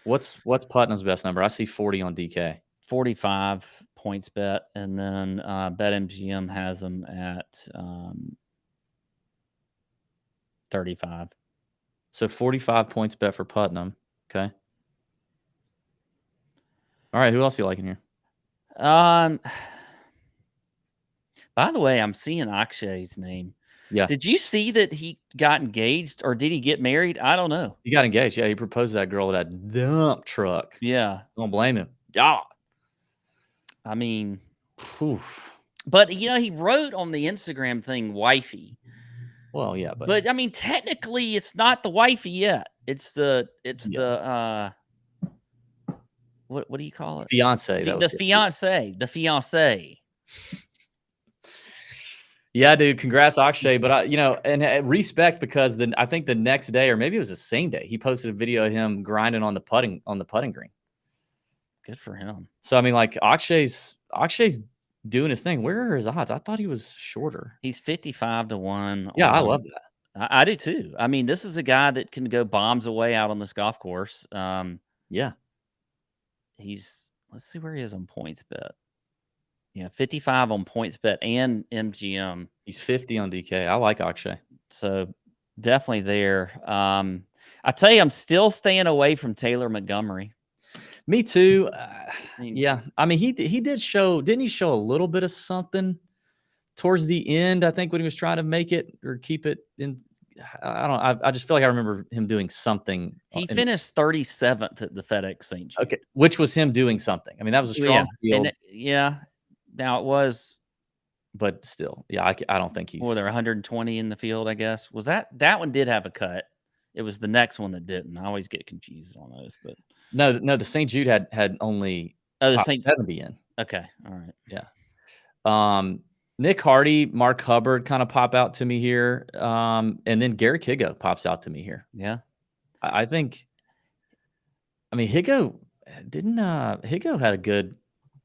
what's Putnam's best number. I see 40 on DK. 45 points bet, and then BetMGM has him at 35. So 45 points bet for Putnam. Okay. All right. Who else you like in here? Um, by the way, I'm seeing Akshay's name. Yeah, Did you see that he got engaged, or did he get married? I don't know. he got engaged. Yeah, he proposed to that girl with that dump truck. Yeah, Don't blame him. God. I mean, Oof. but he wrote on the Instagram thing "wifey," Well, yeah, but I mean, technically, it's not the wifey yet. It's the yeah. what do you call it? Fiance. That was The fiance, the fiance. Yeah, dude. Congrats, Akshay. But and respect because then I think the next day, or maybe it was the same day, he posted a video of him grinding on the putting green. Good for him. So I mean, like Akshay's doing his thing. Where are his odds? I thought he was shorter. He's 55 to 1 Yeah, I on. love that. I do too. I mean, this is a guy that can go bombs away out on this golf course. Yeah, Let's see where he is on points bet. Yeah, 55 on points bet and MGM. he's 50 on DK. I like Akshay. So definitely there. I tell you, I'm still staying away from Taylor Montgomery. Me too. I mean, Yeah, I mean he did show. Didn't he show a little bit of something towards the end? I think when he was trying to make it or keep it in. I don't. I just feel like I remember him doing something. he finished 37th at the FedEx St. Jude. Okay, which was him doing something. I mean, that was a strong field. Now it was. But still, yeah, I don't think he's. Well, there were 120 in the field, I guess. Was that one did have a cut? It was the next one that didn't. I always get confused on those, but No, the St. Jude had only the top St. 70 in. Okay, all right, Yeah. Nick Hardy, Mark Hubbard kind of pop out to me here, and then Garrick Higo pops out to me here. yeah. I think. I mean, Higo had a good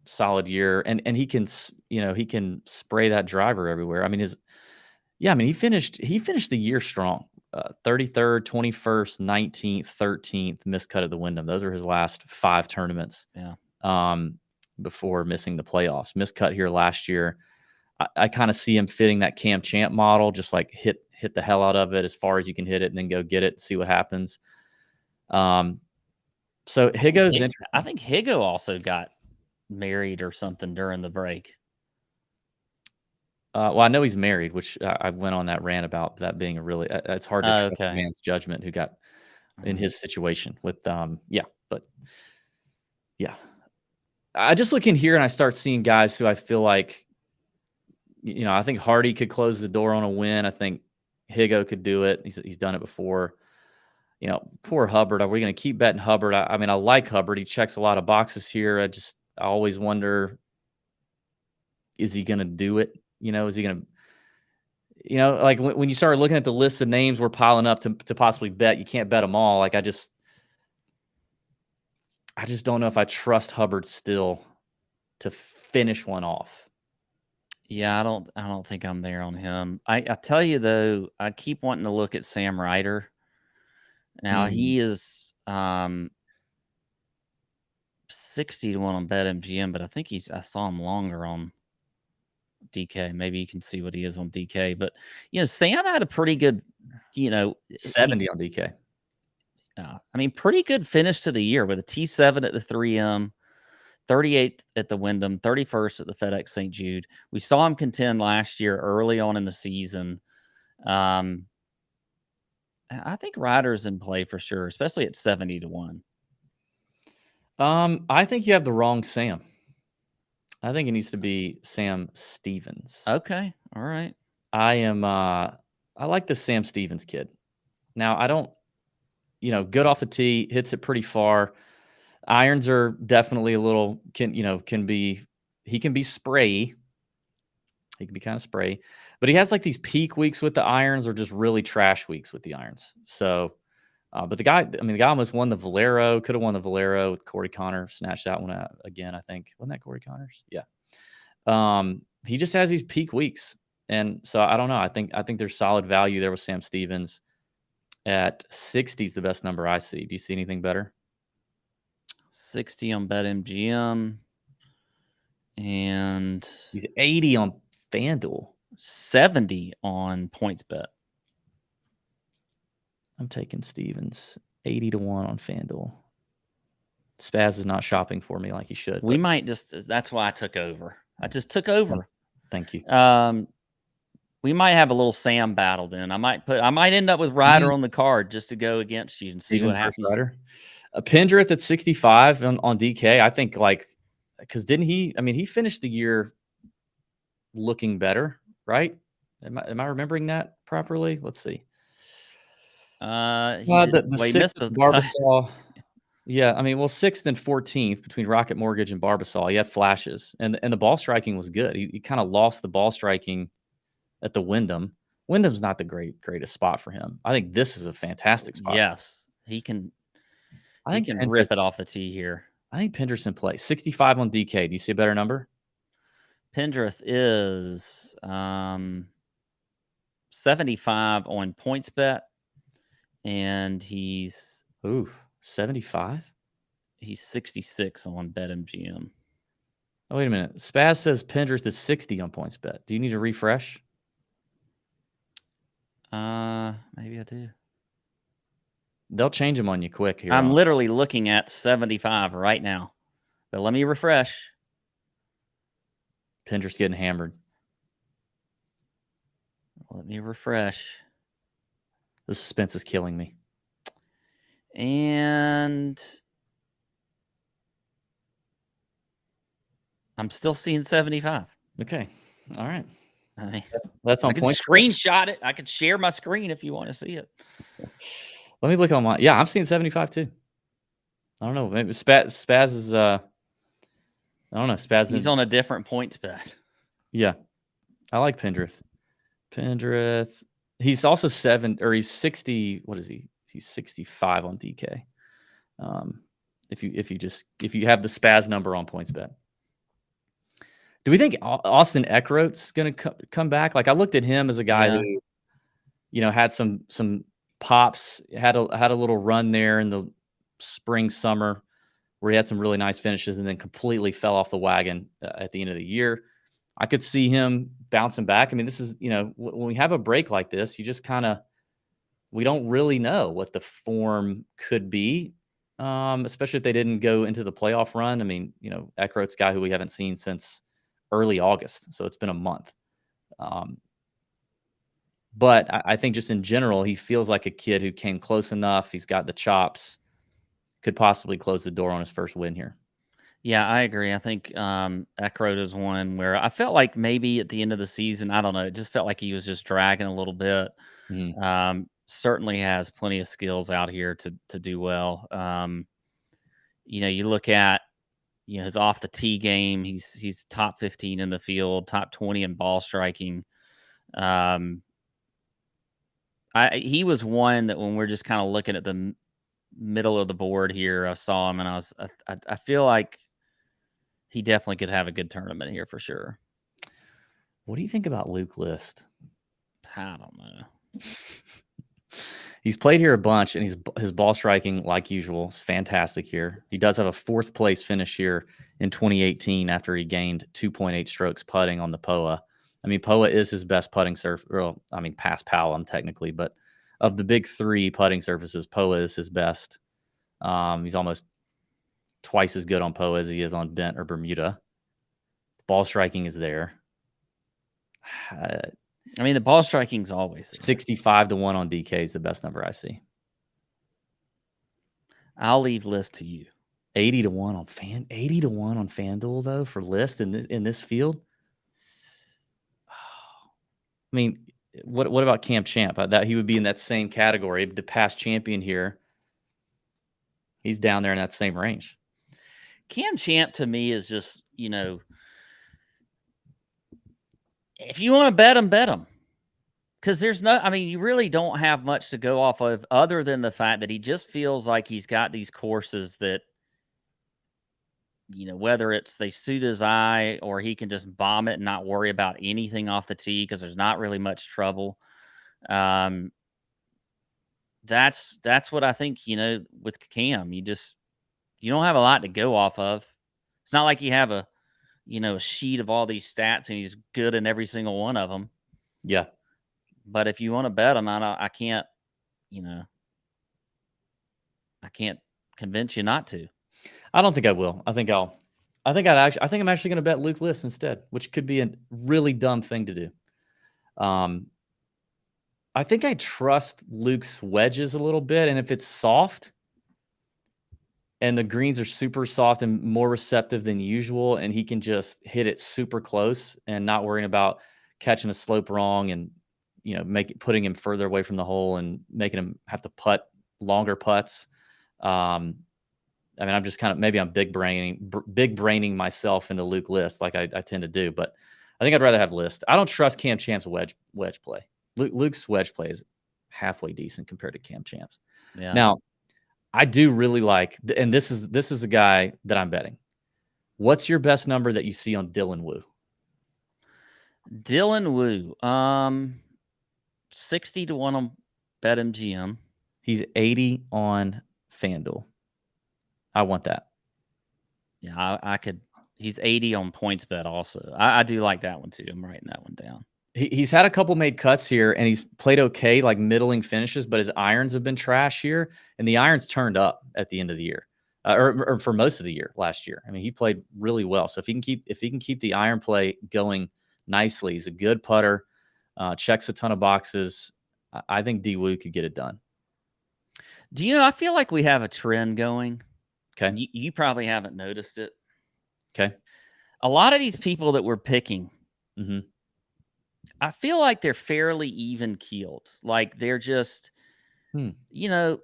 solid year, and he can he can spray that driver everywhere. I mean he finished the year strong. 33rd, 21st, 19th, 13th, miscut at the Wyndham. Those are his last 5 tournaments. Yeah. Before missing the playoffs. Miscut here last year. I kind of see him fitting that Cam Champ model, just like hit the hell out of it as far as you can hit it and then go get it and see what happens. So Higo's interesting. I think Higo also got married or something during the break. Well, I know he's married, which I went on that rant about that being a really. It's hard to trust a man's judgment who got in his situation with. But yeah, I just look in here and I start seeing guys who I feel like, I think Hardy could close the door on a win. I think Higo could do it. He's done it before. Poor Hubbard. Are we going to keep betting Hubbard? I mean, I like Hubbard. He checks a lot of boxes here. I always wonder. is he going to do it? Is he going to, like when you start looking at the list of names we're piling up to possibly bet, you can't bet them all. Like I just don't know if I trust Hubbard still to finish one off. Yeah, I don't think I'm there on him. I tell you though, I keep wanting to look at Sam Ryder. Now he is 60 to 1 on BetMGM, but I think I saw him longer on DK. Maybe you can see what he is on DK. But Sam had a pretty good, 70 on DK. I mean, pretty good finish to the year with a T7 at the 3M, 38th at the Wyndham, 31st at the FedEx St. Jude. We saw him contend last year early on in the season. I think Ryder's in play for sure, especially at 70 to 1. I think you have the wrong Sam. I think it needs to be Sam Stevens. Okay. All right. I like the Sam Stevens kid. Now, I don't, good off the tee, hits it pretty far. Irons are definitely a little, he can be spray. He can be kind of spray, but he has like these peak weeks with the irons or just really trash weeks with the irons. So, but the guy almost won the Valero, could have won the Valero with Corey Connor, snatched that one out again, I think. Wasn't that Corey Connors? Yeah. He just has these peak weeks. And so I don't know. I think there's solid value there with Sam Stevens. At 60 is the best number I see. Do you see anything better? 60 on BetMGM. And he's 80 on FanDuel. 70 on PointsBet. I'm taking Stevens 80 to 1 on FanDuel. Spaz is not shopping for me like he should. We might that's why I took over. I just took over. Thank you. We might have a little Sam battle then. I might end up with Ryder on the card just to go against you and see what happens. Ryder. Pendrith at 65 on DK. I think because didn't he? I mean, he finished the year looking better, right? Am I remembering that properly? Let's see. He missed the Barbasol. Yeah, I mean, 6th and 14th between Rocket Mortgage and Barbasol. He had flashes, and the ball striking was good. He kind of lost the ball striking at the Wyndham. Wyndham's not the greatest spot for him. I think this is a fantastic spot. Yes, he can. I think he can rip it off the tee here. I think Pendrith's in play. 65 on DK. Do you see a better number? Pendrith is 75 on PointsBet, and he's 75. He's 66 on BetMGM. Oh, wait a minute. Spaz says Pendrith is 60 on PointsBet. Do you need to refresh? Maybe I do. They'll change them on you quick here. I'm literally looking at 75 right now. But let me refresh. Pendrith's getting hammered. Let me refresh. The suspense is killing me. And I'm still seeing 75. Okay. All right. I mean, that's on point. Screenshot it. I could share my screen if you want to see it. Let me look on my. Yeah, I'm seeing 75 too. I don't know. Maybe Spaz is. I don't know. Spaz. He's on a different PointsBet. Yeah, I like Pendrith. Pendrith. He's also he's 60. What is he? He's 65 on DK. If you have the Spaz number on PointsBet. Do we think Austin Eckroat's going to come back? Like I looked at him as a guy who, had some pops, had a little run there in the spring, summer, where he had some really nice finishes and then completely fell off the wagon at the end of the year. I could see him bouncing back. I mean, this is, when we have a break like this, you just we don't really know what the form could be, especially if they didn't go into the playoff run. I mean, Eckroat's a guy who we haven't seen since early August, so it's been a month. But I think just in general, he feels like a kid who came close enough. He's got the chops, could possibly close the door on his first win here. Yeah, I agree. I think Eckroat is one where I felt like maybe at the end of the season, I don't know, it just felt like he was just dragging a little bit. Mm-hmm. Certainly has plenty of skills out here to do well. You look at you know, his off the tee game. He's top 15 in the field, top 20 in ball striking. He was one that when we're just kind of looking at the middle of the board here, I saw him and I feel like he definitely could have a good tournament here for sure. What do you think about Luke List? I don't know. He's played here a bunch, and his ball striking, like usual, is fantastic here. He does have a 4th place finish here in 2018 after he gained 2.8 strokes putting on the POA. I mean, POA is his best putting surface. Well, I mean, past Palom technically, but of the big 3 putting surfaces, POA is his best. He's almost twice as good on POA as he is on Bent or Bermuda. Ball striking is there. I mean, the ball striking's always there. 65 to 1 on DK is the best number I see. I'll leave List to you. 80 to 1 on 80 to 1 on FanDuel though for List in this field. I mean, what about Cam Champ? That he would be in that same category. The past champion here, he's down there in that same range. Cam Champ to me is just, you know, if you want to bet him, bet him. Because I mean, you really don't have much to go off of other than the fact that he just feels like he's got these courses that, you know, whether it's they suit his eye or he can just bomb it and not worry about anything off the tee because there's not really much trouble. That's what I think, you know, with Cam. You don't have a lot to go off of. It's not like you have a sheet of all these stats and he's good in every single one of them. Yeah. But if you want to bet him, I can't convince you not to. I don't think I will. I think I'm actually going to bet Luke List instead, which could be a really dumb thing to do. I think I trust Luke's wedges a little bit, and if it's soft and the greens are super soft and more receptive than usual, and he can just hit it super close and not worrying about catching a slope wrong and, you know, putting him further away from the hole and making him have to putt longer putts. I mean, I'm just kind of, maybe I'm big braining myself into Luke List like I tend to do, but I think I'd rather have List. I don't trust Cam Champ's wedge play. Luke's wedge play is halfway decent compared to Cam Champ's. Yeah. Now, I do really like, and this is a guy that I'm betting. What's your best number that you see on Dylan Wu? Dylan Wu, 60 to 1 on BetMGM. He's 80 on FanDuel. I want that. Yeah, I could. He's 80 on PointsBet also. I do like that one too. I'm writing that one down. He's had a couple made cuts here, and he's played okay, like middling finishes, but his irons have been trash here, and the irons turned up at the end of the year, or for most of the year last year. I mean, he played really well. So if he can keep the iron play going nicely, he's a good putter, checks a ton of boxes. I think D Wu could get it done. Do you know? I feel like we have a trend going. Okay, you probably haven't noticed it. Okay, a lot of these people that we're picking. Mm-hmm. I feel like they're fairly even keeled. Like they're just, you know,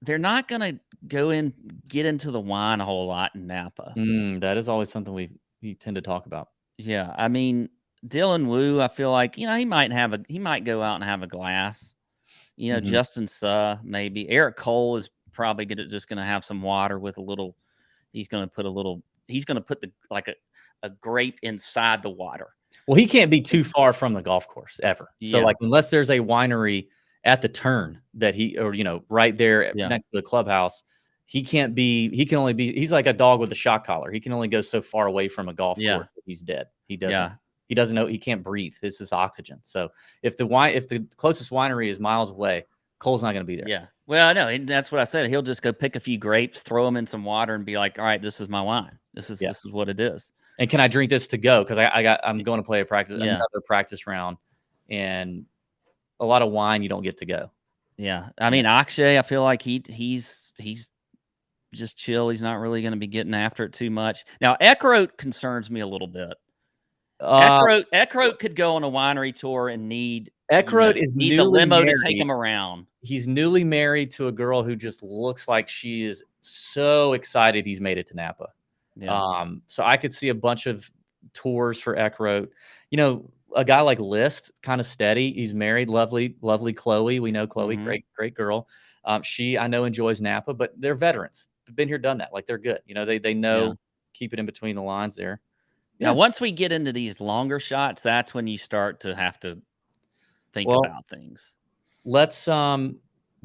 they're not going to get into the wine a whole lot in Napa. That is always something we tend to talk about. Yeah. I mean, Dylan Wu, I feel like, you know, he might go out and have a glass, you know, Justin Suh, maybe Eric Cole is probably just going to have some water with he's going to put a grape inside the water. Well, he can't be too far from the golf course ever. So, like, unless there's a winery at the turn that right there next to the clubhouse, he's like a dog with a shock collar. He can only go so far away from a golf course that he's dead. He doesn't know, he can't breathe. This is oxygen. So if the closest winery is miles away, Cole's not going to be there. Yeah. Well, I know. And that's what I said. He'll just go pick a few grapes, throw them in some water and be like, all right, this is my wine. This is what it is. And can I drink this to go? Because I'm going to play another practice round, and a lot of wine you don't get to go. Yeah, I mean Akshay, I feel like he's just chill. He's not really going to be getting after it too much. Now Eckroat concerns me a little bit. Eckroat could go on a winery tour and need the limo to take him around. He's newly married to a girl who just looks like she is so excited he's made it to Napa. Yeah. So I could see a bunch of tours for Eckroat. You know, a guy like List, kind of steady. He's married, lovely, lovely Chloe. We know Chloe, Mhm. great girl. She I know enjoys Napa, but they're veterans. They've been here, done that. Like they're good. You know, they Yeah. know keep it in between the lines there. Now, Yeah. once we get into these longer shots, that's when you start to have to think Well, about things. let's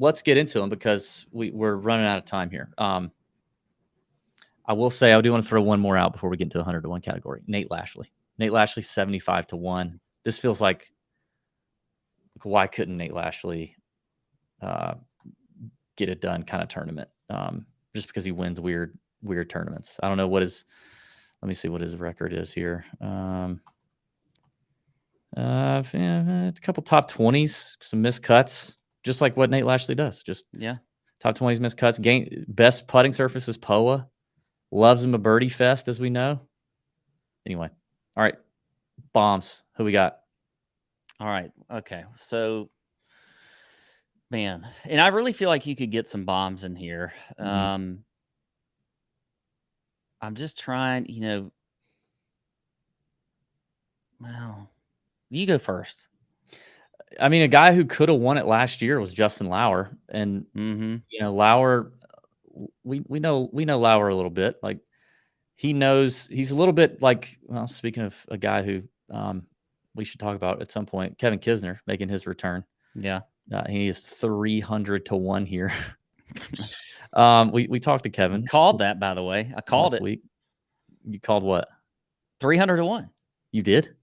let's get into them because we're running out of time here. I will say I do want to throw one more out before we get into the 100 to 1 category. Nate Lashley. Nate Lashley 75 to 1. This feels like why couldn't Nate Lashley get it done kind of tournament? Just because he wins weird tournaments. I don't know what his. Let me see what his record is here. A couple top 20s, some missed cuts, just like what Nate Lashley does. Just Yeah. top 20s, missed cuts. Best putting surface is POA. Loves him a birdie fest, as we know. Anyway, all right, bombs. Who we got? All right. Okay. So, man, and I really feel like you could get some bombs in here. Mhm. I'm just trying, well, you go first. I mean, a guy who could have won it last year was Justin Lauer, and Mhm. Lauer. We know Lauer a little bit. Like he knows he's a little bit like. Well, speaking of a guy who we should talk about at some point, Kevin Kisner making his return. Yeah. He is 300 to 1 here. We talked to I Kevin called that, by the way. I called last it week. You called what? 300 to 1. You did?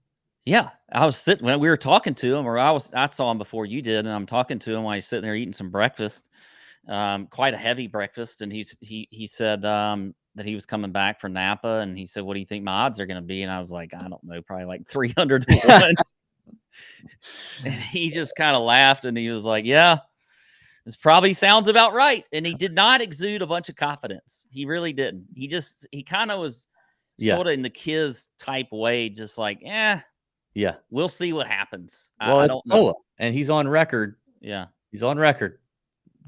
Yeah. I was sitting when we were talking to him, or I saw him before you did, and I'm talking to him while he's sitting there eating some breakfast. Quite a heavy breakfast. And he said that he was coming back from Napa, and he said, "What do you think my odds are going to be?" And I was like, "I don't know, probably like 300 to 1." And he just kind of laughed, and he was like, "Yeah, this probably sounds about right." And he did not exude a bunch of confidence. He really didn't. He kind of was Yeah. sort of in the Kiz type way, just like, Yeah. we'll see what happens. Well, I it's don't know. Poa, and he's on record. Yeah. He's on record.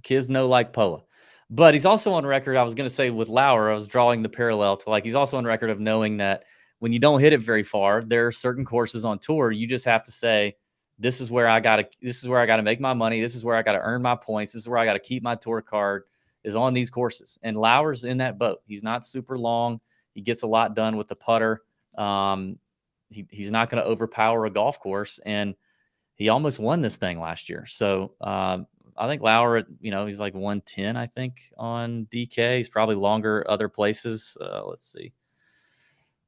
Kids know like Poa. But he's also on record, I was going to say with Lauer, I was drawing the parallel to like he's also on record of knowing that when you don't hit it very far, there are certain courses on tour you just have to say, this is where I got to make my money. This is where I got to earn my points. This is where I got to keep my tour card is on these courses. And Lauer's in that boat. He's not super long. He gets a lot done with the putter. He's not going to overpower a golf course. And he almost won this thing last year. So I think Lauer, he's like 110, I think, on DK. He's probably longer other places. Let's see.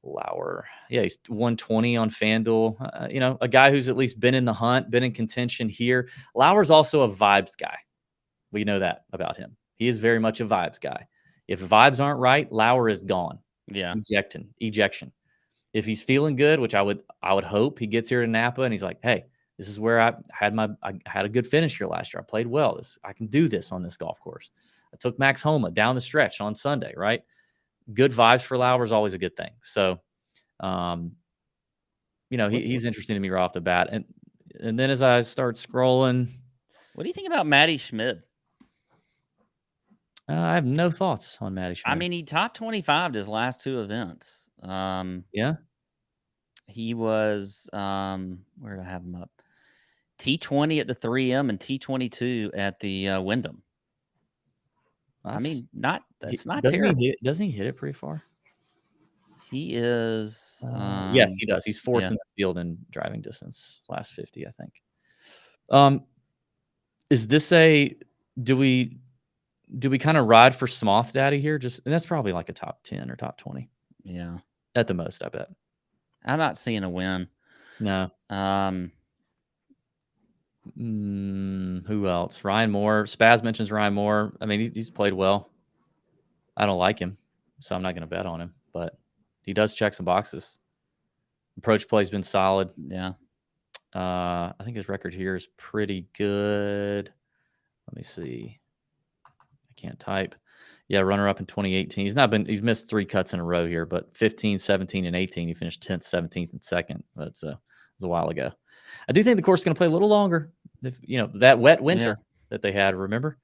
Lauer. Yeah, he's 120 on FanDuel. A guy who's at least been in the hunt, been in contention here. Lauer's also a vibes guy. We know that about him. He is very much a vibes guy. If vibes aren't right, Lauer is gone. Yeah. Ejection. If he's feeling good, which I would hope he gets here to Napa and he's like, hey, this is where I had a good finish here last year. I played well. I can do this on this golf course. I took Max Homa down the stretch on Sunday, right? Good vibes for Lauer is always a good thing. So, he's interesting to me right off the bat. And then as I start scrolling, What do you think about Matty Schmid? I have no thoughts on Matty Schmid. I mean, he top 25 his last two events. Yeah. He was where did I have him up? T20 at the 3M and T22 at the Wyndham. That's not terrible. Doesn't he hit it pretty far? He is. Yes, he does. He's fourth in the field in driving distance, last 50, I think. Is this do we kind of ride for Smoth Daddy here? And that's probably like a top 10 or top 20. Yeah. At the most, I bet. I'm not seeing a win. No. Who else? Ryan Moore. Spaz mentions Ryan Moore. I mean, he's played well. I don't like him, so I'm not going to bet on him. But he does check some boxes. Approach play's been solid. Yeah. I think his record here is pretty good. Let me see. I can't type. Yeah, runner-up in 2018. He's missed 3 cuts in a row here, but 15, 17, and 18, he finished 10th, 17th, and 2nd. It was a while ago. I do think the course is going to play a little longer. If that wet winter that they had, remember?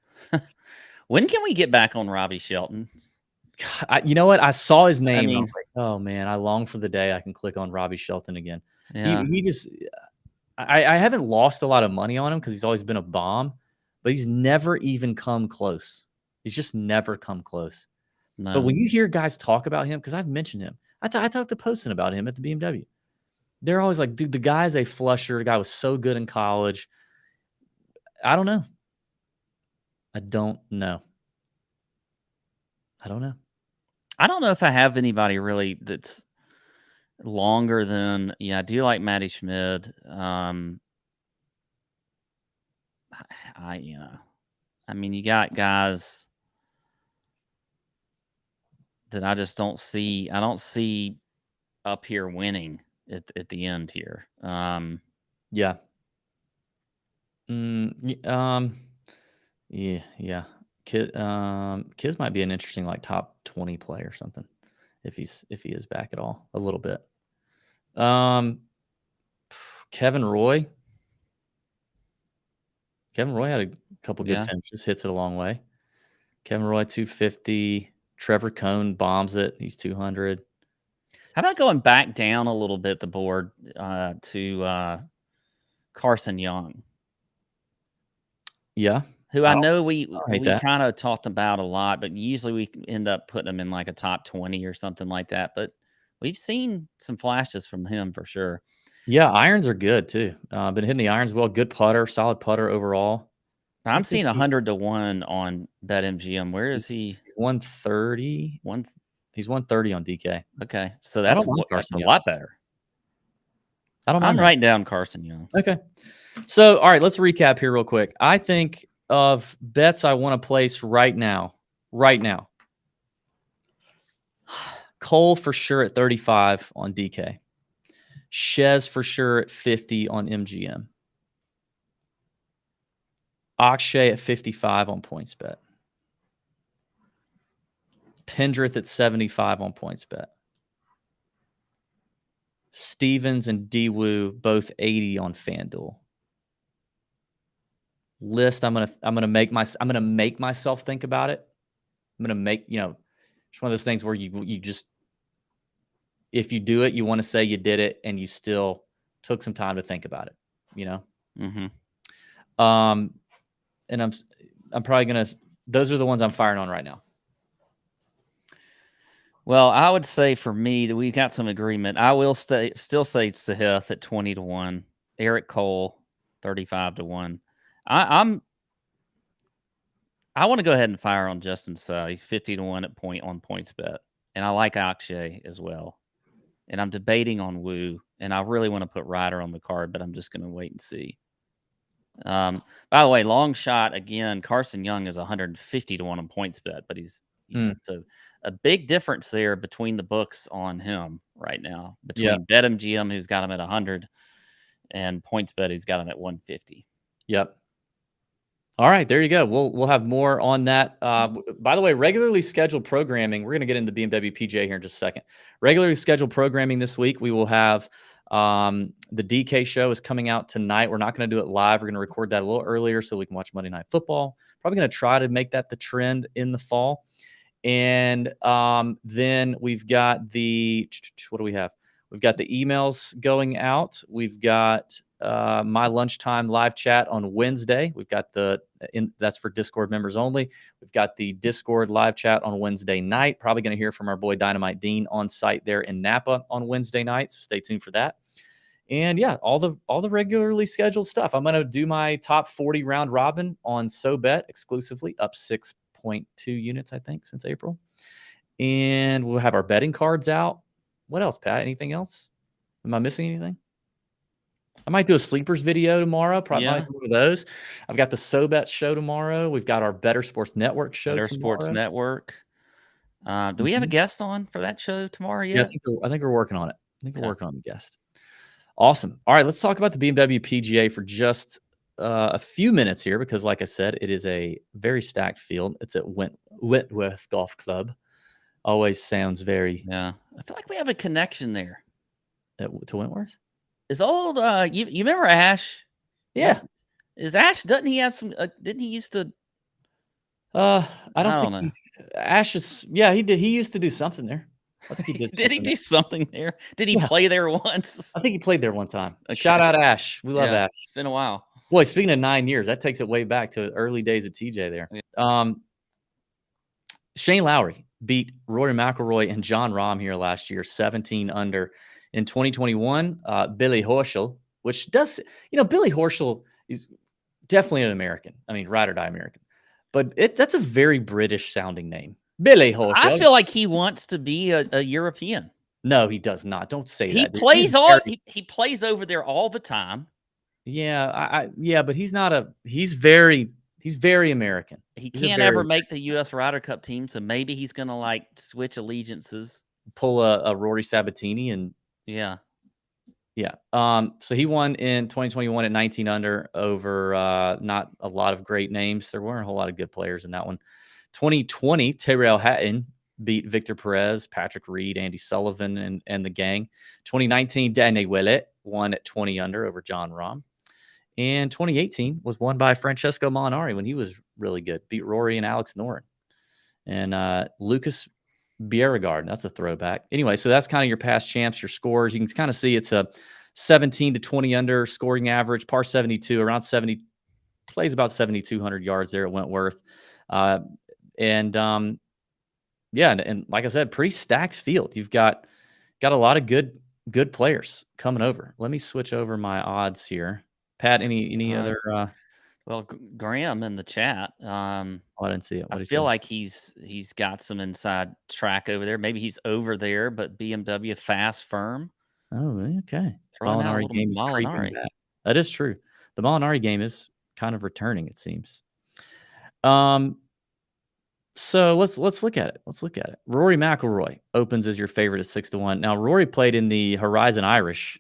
When can we get back on Robbie Shelton? You know what? I saw his name, and I mean, was like, "Oh, man, I long for the day I can click on Robbie Shelton again." yeah, He just I haven't lost a lot of money on him because he's always been a bomb, but he's never even come close. He's just never come close. But no. when you hear guys talk about him, because I've mentioned him, I talked to Poston about him at the BMW. They're always like, "Dude, the guy's a flusher. The guy was so good in college." I don't know. I don't know. I don't know. I don't know if I have anybody really that's longer than I do like Matty Schmid. I I mean, you got guys that I just don't see. I don't see up here winning at the end here. Yeah. Yeah, yeah. Kiz might be an interesting, like, top 20 play or something if he is back at all a little bit. Um, Kevin Roy. Kevin Roy had a couple good Yeah. finishes, hits it a long way. Kevin Roy, 250. Trevor Cohn bombs it. He's 200. How about going back down a little bit the board to Carson Young, Yeah, who I I don't know I don't hate we that. kind of talked about a lot, but usually we end up putting him in like a top 20 or something like that. But we've seen some flashes from him for sure. Yeah, irons are good too. Been hitting the irons well. Good putter, solid putter overall. I'm I think seeing 100 to 1 on BetMGM. Where is he? he's 130. One. He's 130 on DK. Okay, so I don't mind that's Carson a Young. lot better. I don't I'm mind that. writing down Carson Young. Okay. So, all right, let's recap here real quick. I think of bets I want to place right now. Right now. Cole for sure at 35 on DK. Shez for sure at 50 on MGM. Akshay at 55 on PointsBet. Pendrith at 75 on PointsBet. Stevens and Dwoo both 80 on FanDuel. List I'm gonna make myself think about it. I'm gonna make it's one of those things where you just if you do it, you want to say you did it and you still took some time to think about it. You know, um, and I'm probably gonna. Those are the ones I'm firing on right now. Well, I would say for me that we got some agreement. I will still say Sahith at 20 to 1, Eric Cole 35 to 1. I want to go ahead and fire on Justin Suh. He's 50 to 1 at PointsBet. And I like Akshay as well. And I'm debating on Woo, and I really want to put Ryder on the card, but I'm just going to wait and see. By the way, long shot again. Carson Young is 150 to 1 on PointsBet, but he's so a big difference there between the books on him right now. Yeah. Between BetMGM, who's got him at 100, and PointsBet, who's got him at 150. Yep. All right, there you go. We'll have more on that. By the way, regularly scheduled programming. We're going to get into BMW PGA here in just a second. Regularly scheduled programming this week. We will have the DK show is coming out tonight. We're not going to do it live. We're going to record that a little earlier so we can watch Monday Night Football. Probably going to try to make that the trend in the fall. And then we've got what do we have? We've got the emails going out. We've got my lunchtime live chat on Wednesday. We've got that's for Discord members only. We've got the Discord live chat on Wednesday night. Probably going to hear from our boy Dynamite Dean on site there in Napa on Wednesday night. So stay tuned for that. And yeah, all the regularly scheduled stuff. I'm going to do my top 40 round robin on SoBet exclusively, up 6.2 units, I think, since April. And we'll have our betting cards out. What else, Pat? Anything else? Am I missing anything? I might do a sleepers video tomorrow. Probably might do one of those. I've got the SoBet show tomorrow. We've got our Better Sports Network show Better tomorrow. Sports Network. Do we have a guest on for that show tomorrow yet? Yeah, I think we're working on it. I think we're working on the guest. Awesome. All right, let's talk about the BMW PGA for just a few minutes here because, like I said, it is a very stacked field. It's at Wentworth Golf Club. Always sounds very. Yeah, I feel like we have a connection there. To Wentworth? Is old? You remember Ash? Yeah. Is Ash? Doesn't he have some? Didn't he used to I don't I think don't know. Ash is. Yeah, he did. He used to do something there. I think he did Did he something there. do something there? Did he Yeah, play there once? I think he played there one time. Shout Okay. out Ash. We love Yeah, Ash. it's been a while. Boy, speaking of 9 years, that takes it way back to early days of TJ there. Yeah. Shane Lowry beat Rory McIlroy and John Rahm here last year, 17 under. In 2021, Billy Horschel, which does, Billy Horschel is definitely an American. I mean, ride or die American. But that's a very British sounding name. Billy I Horschel. feel like he wants to be a European. No, he does not. Don't say He that, dude. He's plays all very, he plays over there all the time. yeah, but he's not he's very American. He He's a can't ever very make the US Ryder Cup team, so maybe he's gonna, like, switch allegiances. pull a Rory Sabatini and Yeah. yeah. So he won in 2021 at 19 under over not a lot of great names. There weren't a whole lot of good players in that one. 2020, Tyrrell Hatton beat Victor Perez, Patrick Reed, Andy Sullivan, and the gang. 2019, Danny Willett won at 20 under over John Rahm. And 2018 was won by Francesco Molinari when he was really good. Beat Rory and Alex Noren. And Lucas Bjerregaard, that's a throwback. Anyway, so that's kind of your past champs, your scores. You can kind of see it's a 17 to 20 under scoring average, par 72, around 70, plays about 7,200 yards there at Wentworth. And like I said, pretty stacked field. You've got a lot of good players coming over. Let me switch over my odds here. Pat, any other? Well, Graham in the chat, I didn't see it. I What did he feel say? like he's got some inside track over there. Maybe he's over there, but BMW fast firm. Oh, okay. Throwing out a Molinari little game is creeping Molinari. back. That is true. The Molinari game is kind of returning, it seems. So let's look at it. Let's look at it. Rory McIlroy opens as your favorite at 6-1. Now, Rory played in the Horizon Irish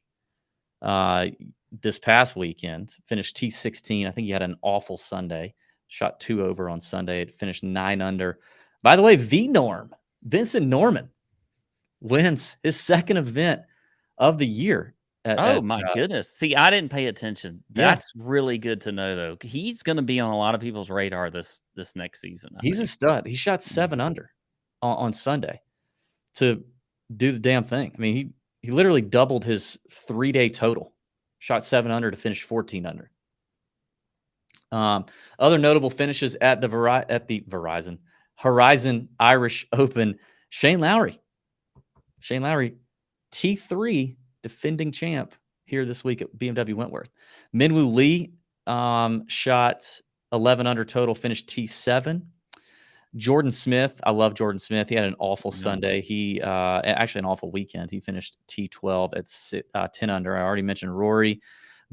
this past weekend, finished T16. I think he had an awful Sunday. Shot 2 over on Sunday. It finished 9 under. By the way, Vincent Norman wins his second event of the year. Oh my goodness. See, I didn't pay attention. Yeah. That's really good to know though. He's going to be on a lot of people's radar this next season. He's a stud. He shot 7 under on Sunday to do the damn thing. I mean, he literally doubled his 3-day total. Shot 7 under to finish 14 under. Other notable finishes at the Horizon Irish Open. Shane Lowry, T3 defending champ here this week at BMW Wentworth. Minwoo Lee shot 11 under total, finished T7. Jordan Smith, I love Jordan Smith. He had an awful Sunday. He actually an awful weekend. He finished T12 at 10 under. I already mentioned Rory.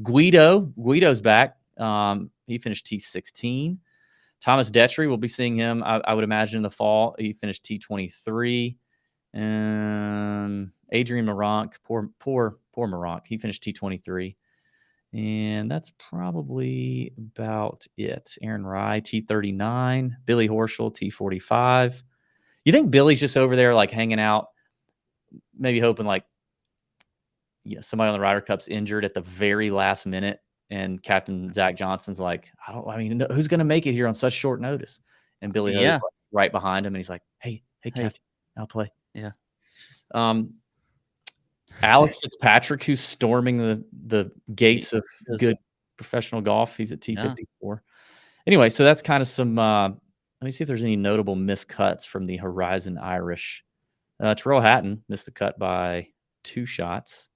Guido's back. He finished T16. Thomas Detry, we'll be seeing him, I would imagine, in the fall. He finished T23. Adrian Moronk, poor Moronk. He finished T23. And that's probably about it. Aaron Rye, T39. Billy Horschel, T45. You think Billy's just over there like hanging out, maybe hoping like somebody on the Ryder Cup's injured at the very last minute, and Captain Zach Johnson's like, who's going to make it here on such short notice? And Billy Ho's like right behind him, and he's like, hey, Captain, I'll play. Yeah. Alex Fitzpatrick, who's storming the gates of good professional golf. He's at T54. Anyway, so that's kind of some. Let me see if there's any notable missed cuts from the Horizon Irish. Tyrrell Hatton missed the cut by 2 shots.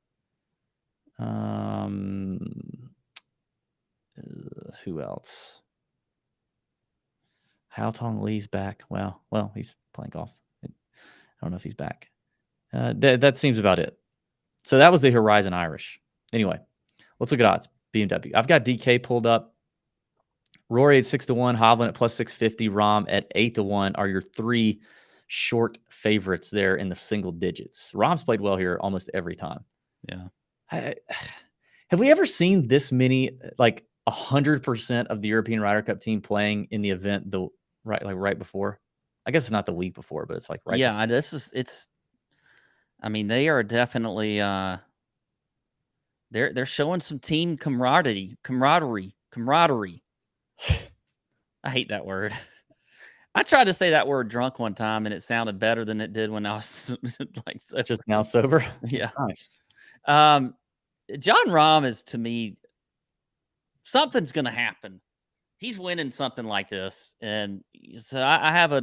Who else? Hao Tong Lee's back. Well, he's playing golf. I don't know if he's back. That seems about it. So that was the Horizon Irish. Anyway, let's look at odds. BMW. I've got DK pulled up. Rory at 6-1, Hovland at plus 650, Rahm at 8-1 are your 3 short favorites there in the single digits. Rahm's played well here almost every time. Yeah. Have we ever seen this many, like 100% of the European Ryder Cup team playing in the event right before? I guess it's not the week before, but it's like right. Yeah, I mean, they are definitely they're showing some team camaraderie. I hate that word. I tried to say that word drunk one time, and it sounded better than it did when I was like sober. Just now sober. Yeah. Nice. John Rahm is, to me, something's going to happen. He's winning something like this, and so I have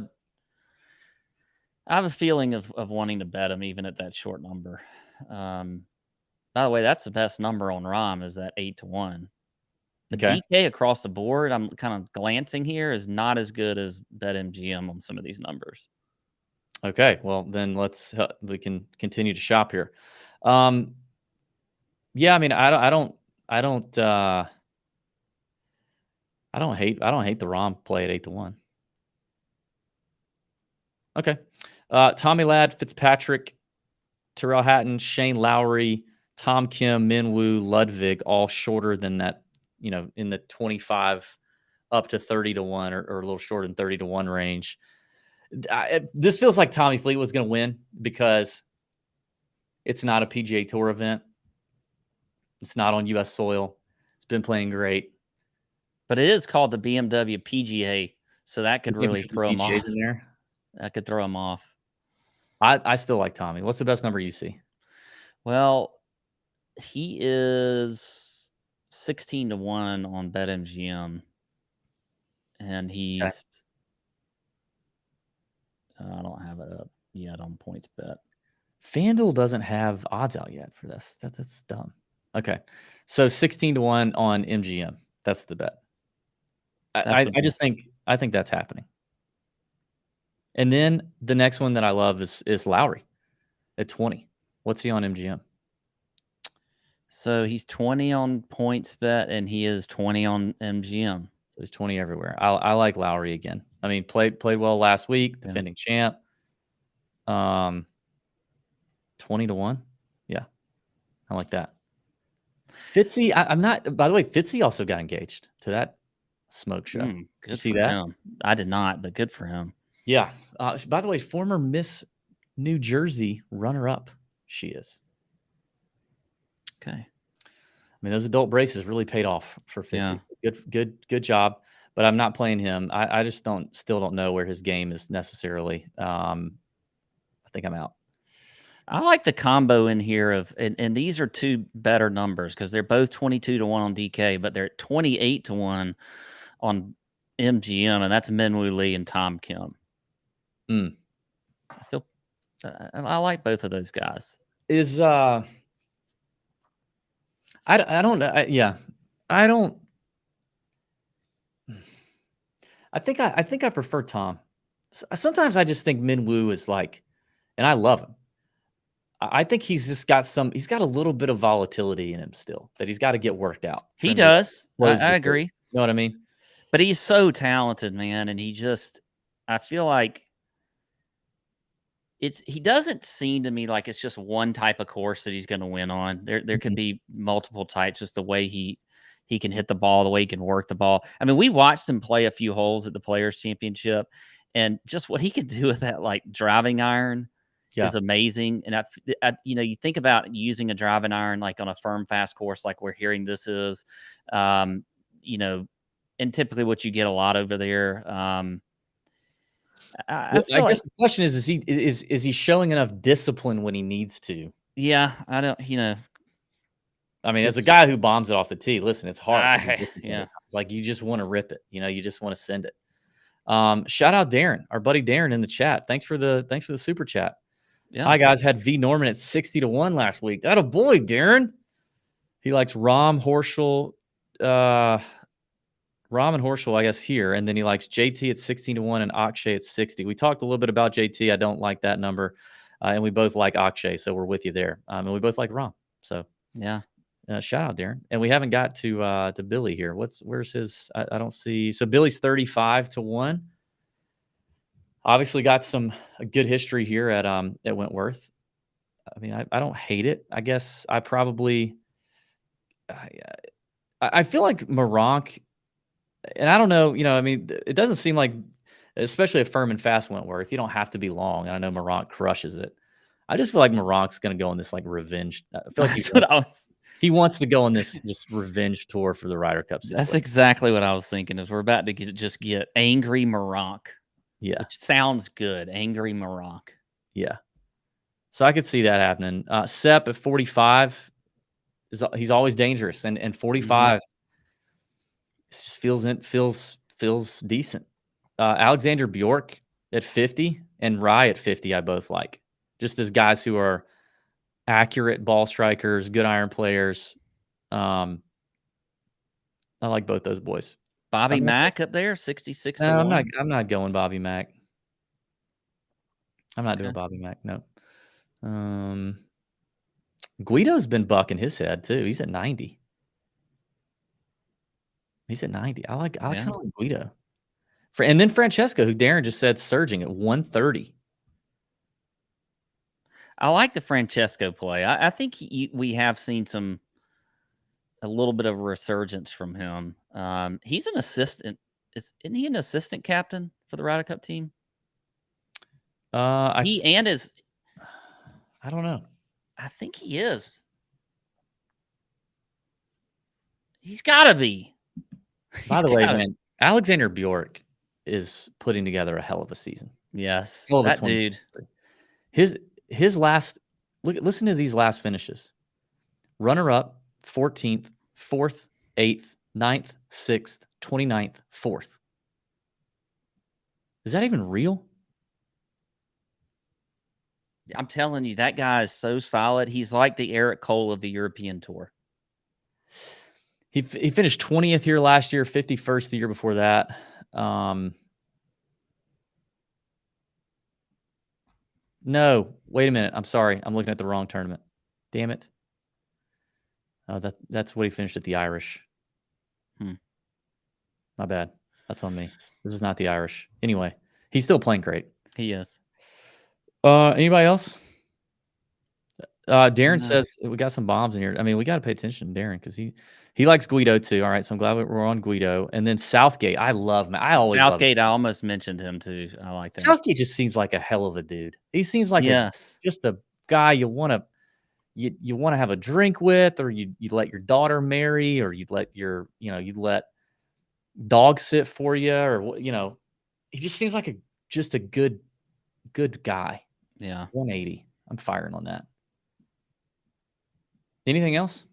a feeling of wanting to bet him even at that short number. By the way, that's the best number on Rahm, is that 8-1. The Okay. DK across the board, I'm kind of glancing here, is not as good as BetMGM on some of these numbers. Okay. Well, then we can continue to shop here. Yeah, I mean, I don't hate the Rahm play at 8-1. Okay. Tommy Ladd, Fitzpatrick, Tyrrell Hatton, Shane Lowry, Tom Kim, Minwoo, Ludwig, all shorter than that, in the 25 up to 30-1 or a little shorter than 30-1 range. This feels like Tommy Fleetwood's going to win because it's not a PGA Tour event. It's not on U.S. soil. It's been playing great. But it is called the BMW PGA, so that could really throw him off. In there? That could throw him off. I still like Tommy. What's the best number you see? Well, he is 16-1 on BetMGM, and he's I don't have it up yet on PointsBet. FanDuel doesn't have odds out yet for this. That's dumb. Okay, so 16-1 on MGM. That's the bet. I think that's happening. And then the next one that I love is Lowry at 20. What's he on MGM? So he's 20 on PointsBet, and he is 20 on MGM. So he's 20 everywhere. I like Lowry again. I mean, played well last week, defending champ. 20-1. Yeah, I like that. Fitzy, I'm not. By the way, Fitzy also got engaged to that smoke show. Good you see for that? him. I did not, but good for him. Yeah. By the way, former Miss New Jersey runner-up, she is. Okay. I mean, those adult braces really paid off for Fitzy. Yeah. So good job. But I'm not playing him. I just still don't know where his game is necessarily. I think I'm out. I like the combo in here and these are two better numbers because they're both 22-1 on DK, but they're 28-1 on MGM, and that's Minwoo Lee and Tom Kim. I like both of those guys. I think I prefer Tom. Sometimes I just think Minwoo is like, and I love him. I think he's got a little bit of volatility in him still that he's got to get worked out. He does. I agree. You know what I mean? But he's so talented, man. And I feel like he doesn't seem to me like it's just one type of course that he's going to win on. There could be multiple types, just the way he can hit the ball, the way he can work the ball. I mean, we watched him play a few holes at the Players Championship, and just what he could do with that like driving iron is amazing. And you think about using a driving iron like on a firm, fast course like we're hearing this is, and typically what you get a lot over there. I guess the question is he showing enough discipline when he needs to? Yeah, I don't. I mean, as a guy who bombs it off the tee, listen, it's hard. Yeah. Like you just want to rip it. You just want to send it. Shout out Darren, our buddy Darren in the chat. Thanks for the super chat. Yeah. Hi guys, had V Norman at 60-1 last week. That a boy, Darren. He likes Rahm, Horschel, Rahm and Horschel, I guess, here, and then he likes JT at 16-1 and Akshay at 60. We talked a little bit about JT. I don't like that number, and we both like Akshay, so we're with you there. And we both like Rahm. So yeah. Shout out, Darren. And we haven't got to Billy here. Where's his? I don't see. So Billy's 35-1. Obviously got a good history here at Wentworth. I mean, I don't hate it. I guess I probably I feel like Meronk, and I don't know. I mean, it doesn't seem like, especially a firm and fast Wentworth, you don't have to be long. And I know Meronk crushes it. I just feel like Meronk's going to go on this like revenge. I feel like he wants to go on this revenge tour for the Ryder Cup situation. That's exactly what I was thinking. Is we're about to get angry Meronk. Yeah. which sounds good. Angry Maroc. Yeah. So I could see that happening. Sepp at 45 he's always dangerous, and 45 just feels decent. Alexander Bjork at 50 and Rye at 50, I both like. Just as guys who are accurate ball strikers, good iron players. I like both those boys. Bobby Mack up there, 66 to No, 1. I'm not going Bobby Mack. I'm not doing Okay. Bobby Mack. No. Guido's been bucking his head too. He's at 90. He's at 90. I kind of like Guido. And then Francesco, who Darren just said, surging at 130. I like the Francesco play. I think we have seen a little bit of a resurgence from him. He's an assistant. Isn't he an assistant captain for the Ryder Cup team? I don't know. I think he is. He's got to be. By the way, man, Alexander Bjork is putting together a hell of a season. Yes, Well, that dude. His last listen to these last finishes. Runner up, 14th, 4th, 8th, 9th, 6th, 29th, 4th. Is that even real? I'm telling you, that guy is so solid. He's like the Eric Cole of the European Tour. He finished 20th here last year, 51st the year before that. No, wait a minute. I'm sorry. I'm looking at the wrong tournament. Damn it. Oh, that's what he finished at the Irish. My bad. That's on me. This is not the Irish. Anyway, he's still playing great. He is. Anybody else? Darren says we got some bombs in here. I mean, we got to pay attention to Darren because he likes Guido too. All right, so I'm glad we're on Guido. And then Southgate, I love him. I always Southgate. love I almost mentioned him too. I like that. Southgate just seems like a hell of a dude. He seems like just a guy you want to have a drink with, or you let your daughter marry, or you'd let you'd let dog sit for you, or he just seems like just a good guy. Yeah. 180. I'm firing on that. Anything else?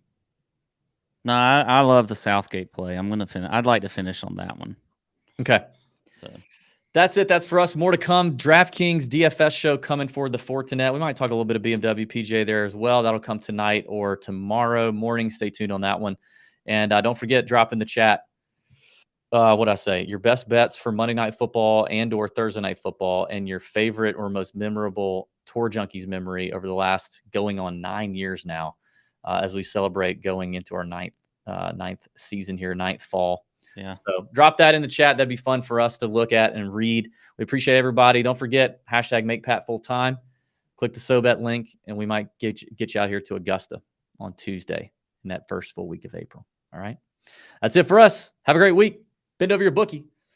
No, I love the Southgate play. I'm gonna finish. I'd like to finish on that one. Okay. So that's it. That's for us. More to come. DraftKings DFS show coming for the Fortinet. We might talk a little bit of BMW PGA there as well. That'll come tonight or tomorrow morning. Stay tuned on that one. And don't forget, drop in the chat. What I say? Your best bets for Monday Night Football and or Thursday Night Football, and your favorite or most memorable Tour Junkies memory over the last going on 9 years now, as we celebrate going into our ninth season here, ninth fall. Yeah. So drop that in the chat. That'd be fun for us to look at and read. We appreciate everybody. Don't forget, #MakePatFullTime. Click the SoBet link, and we might get you out here to Augusta on Tuesday in that first full week of April. All right. That's it for us. Have a great week. Bend over your bookie.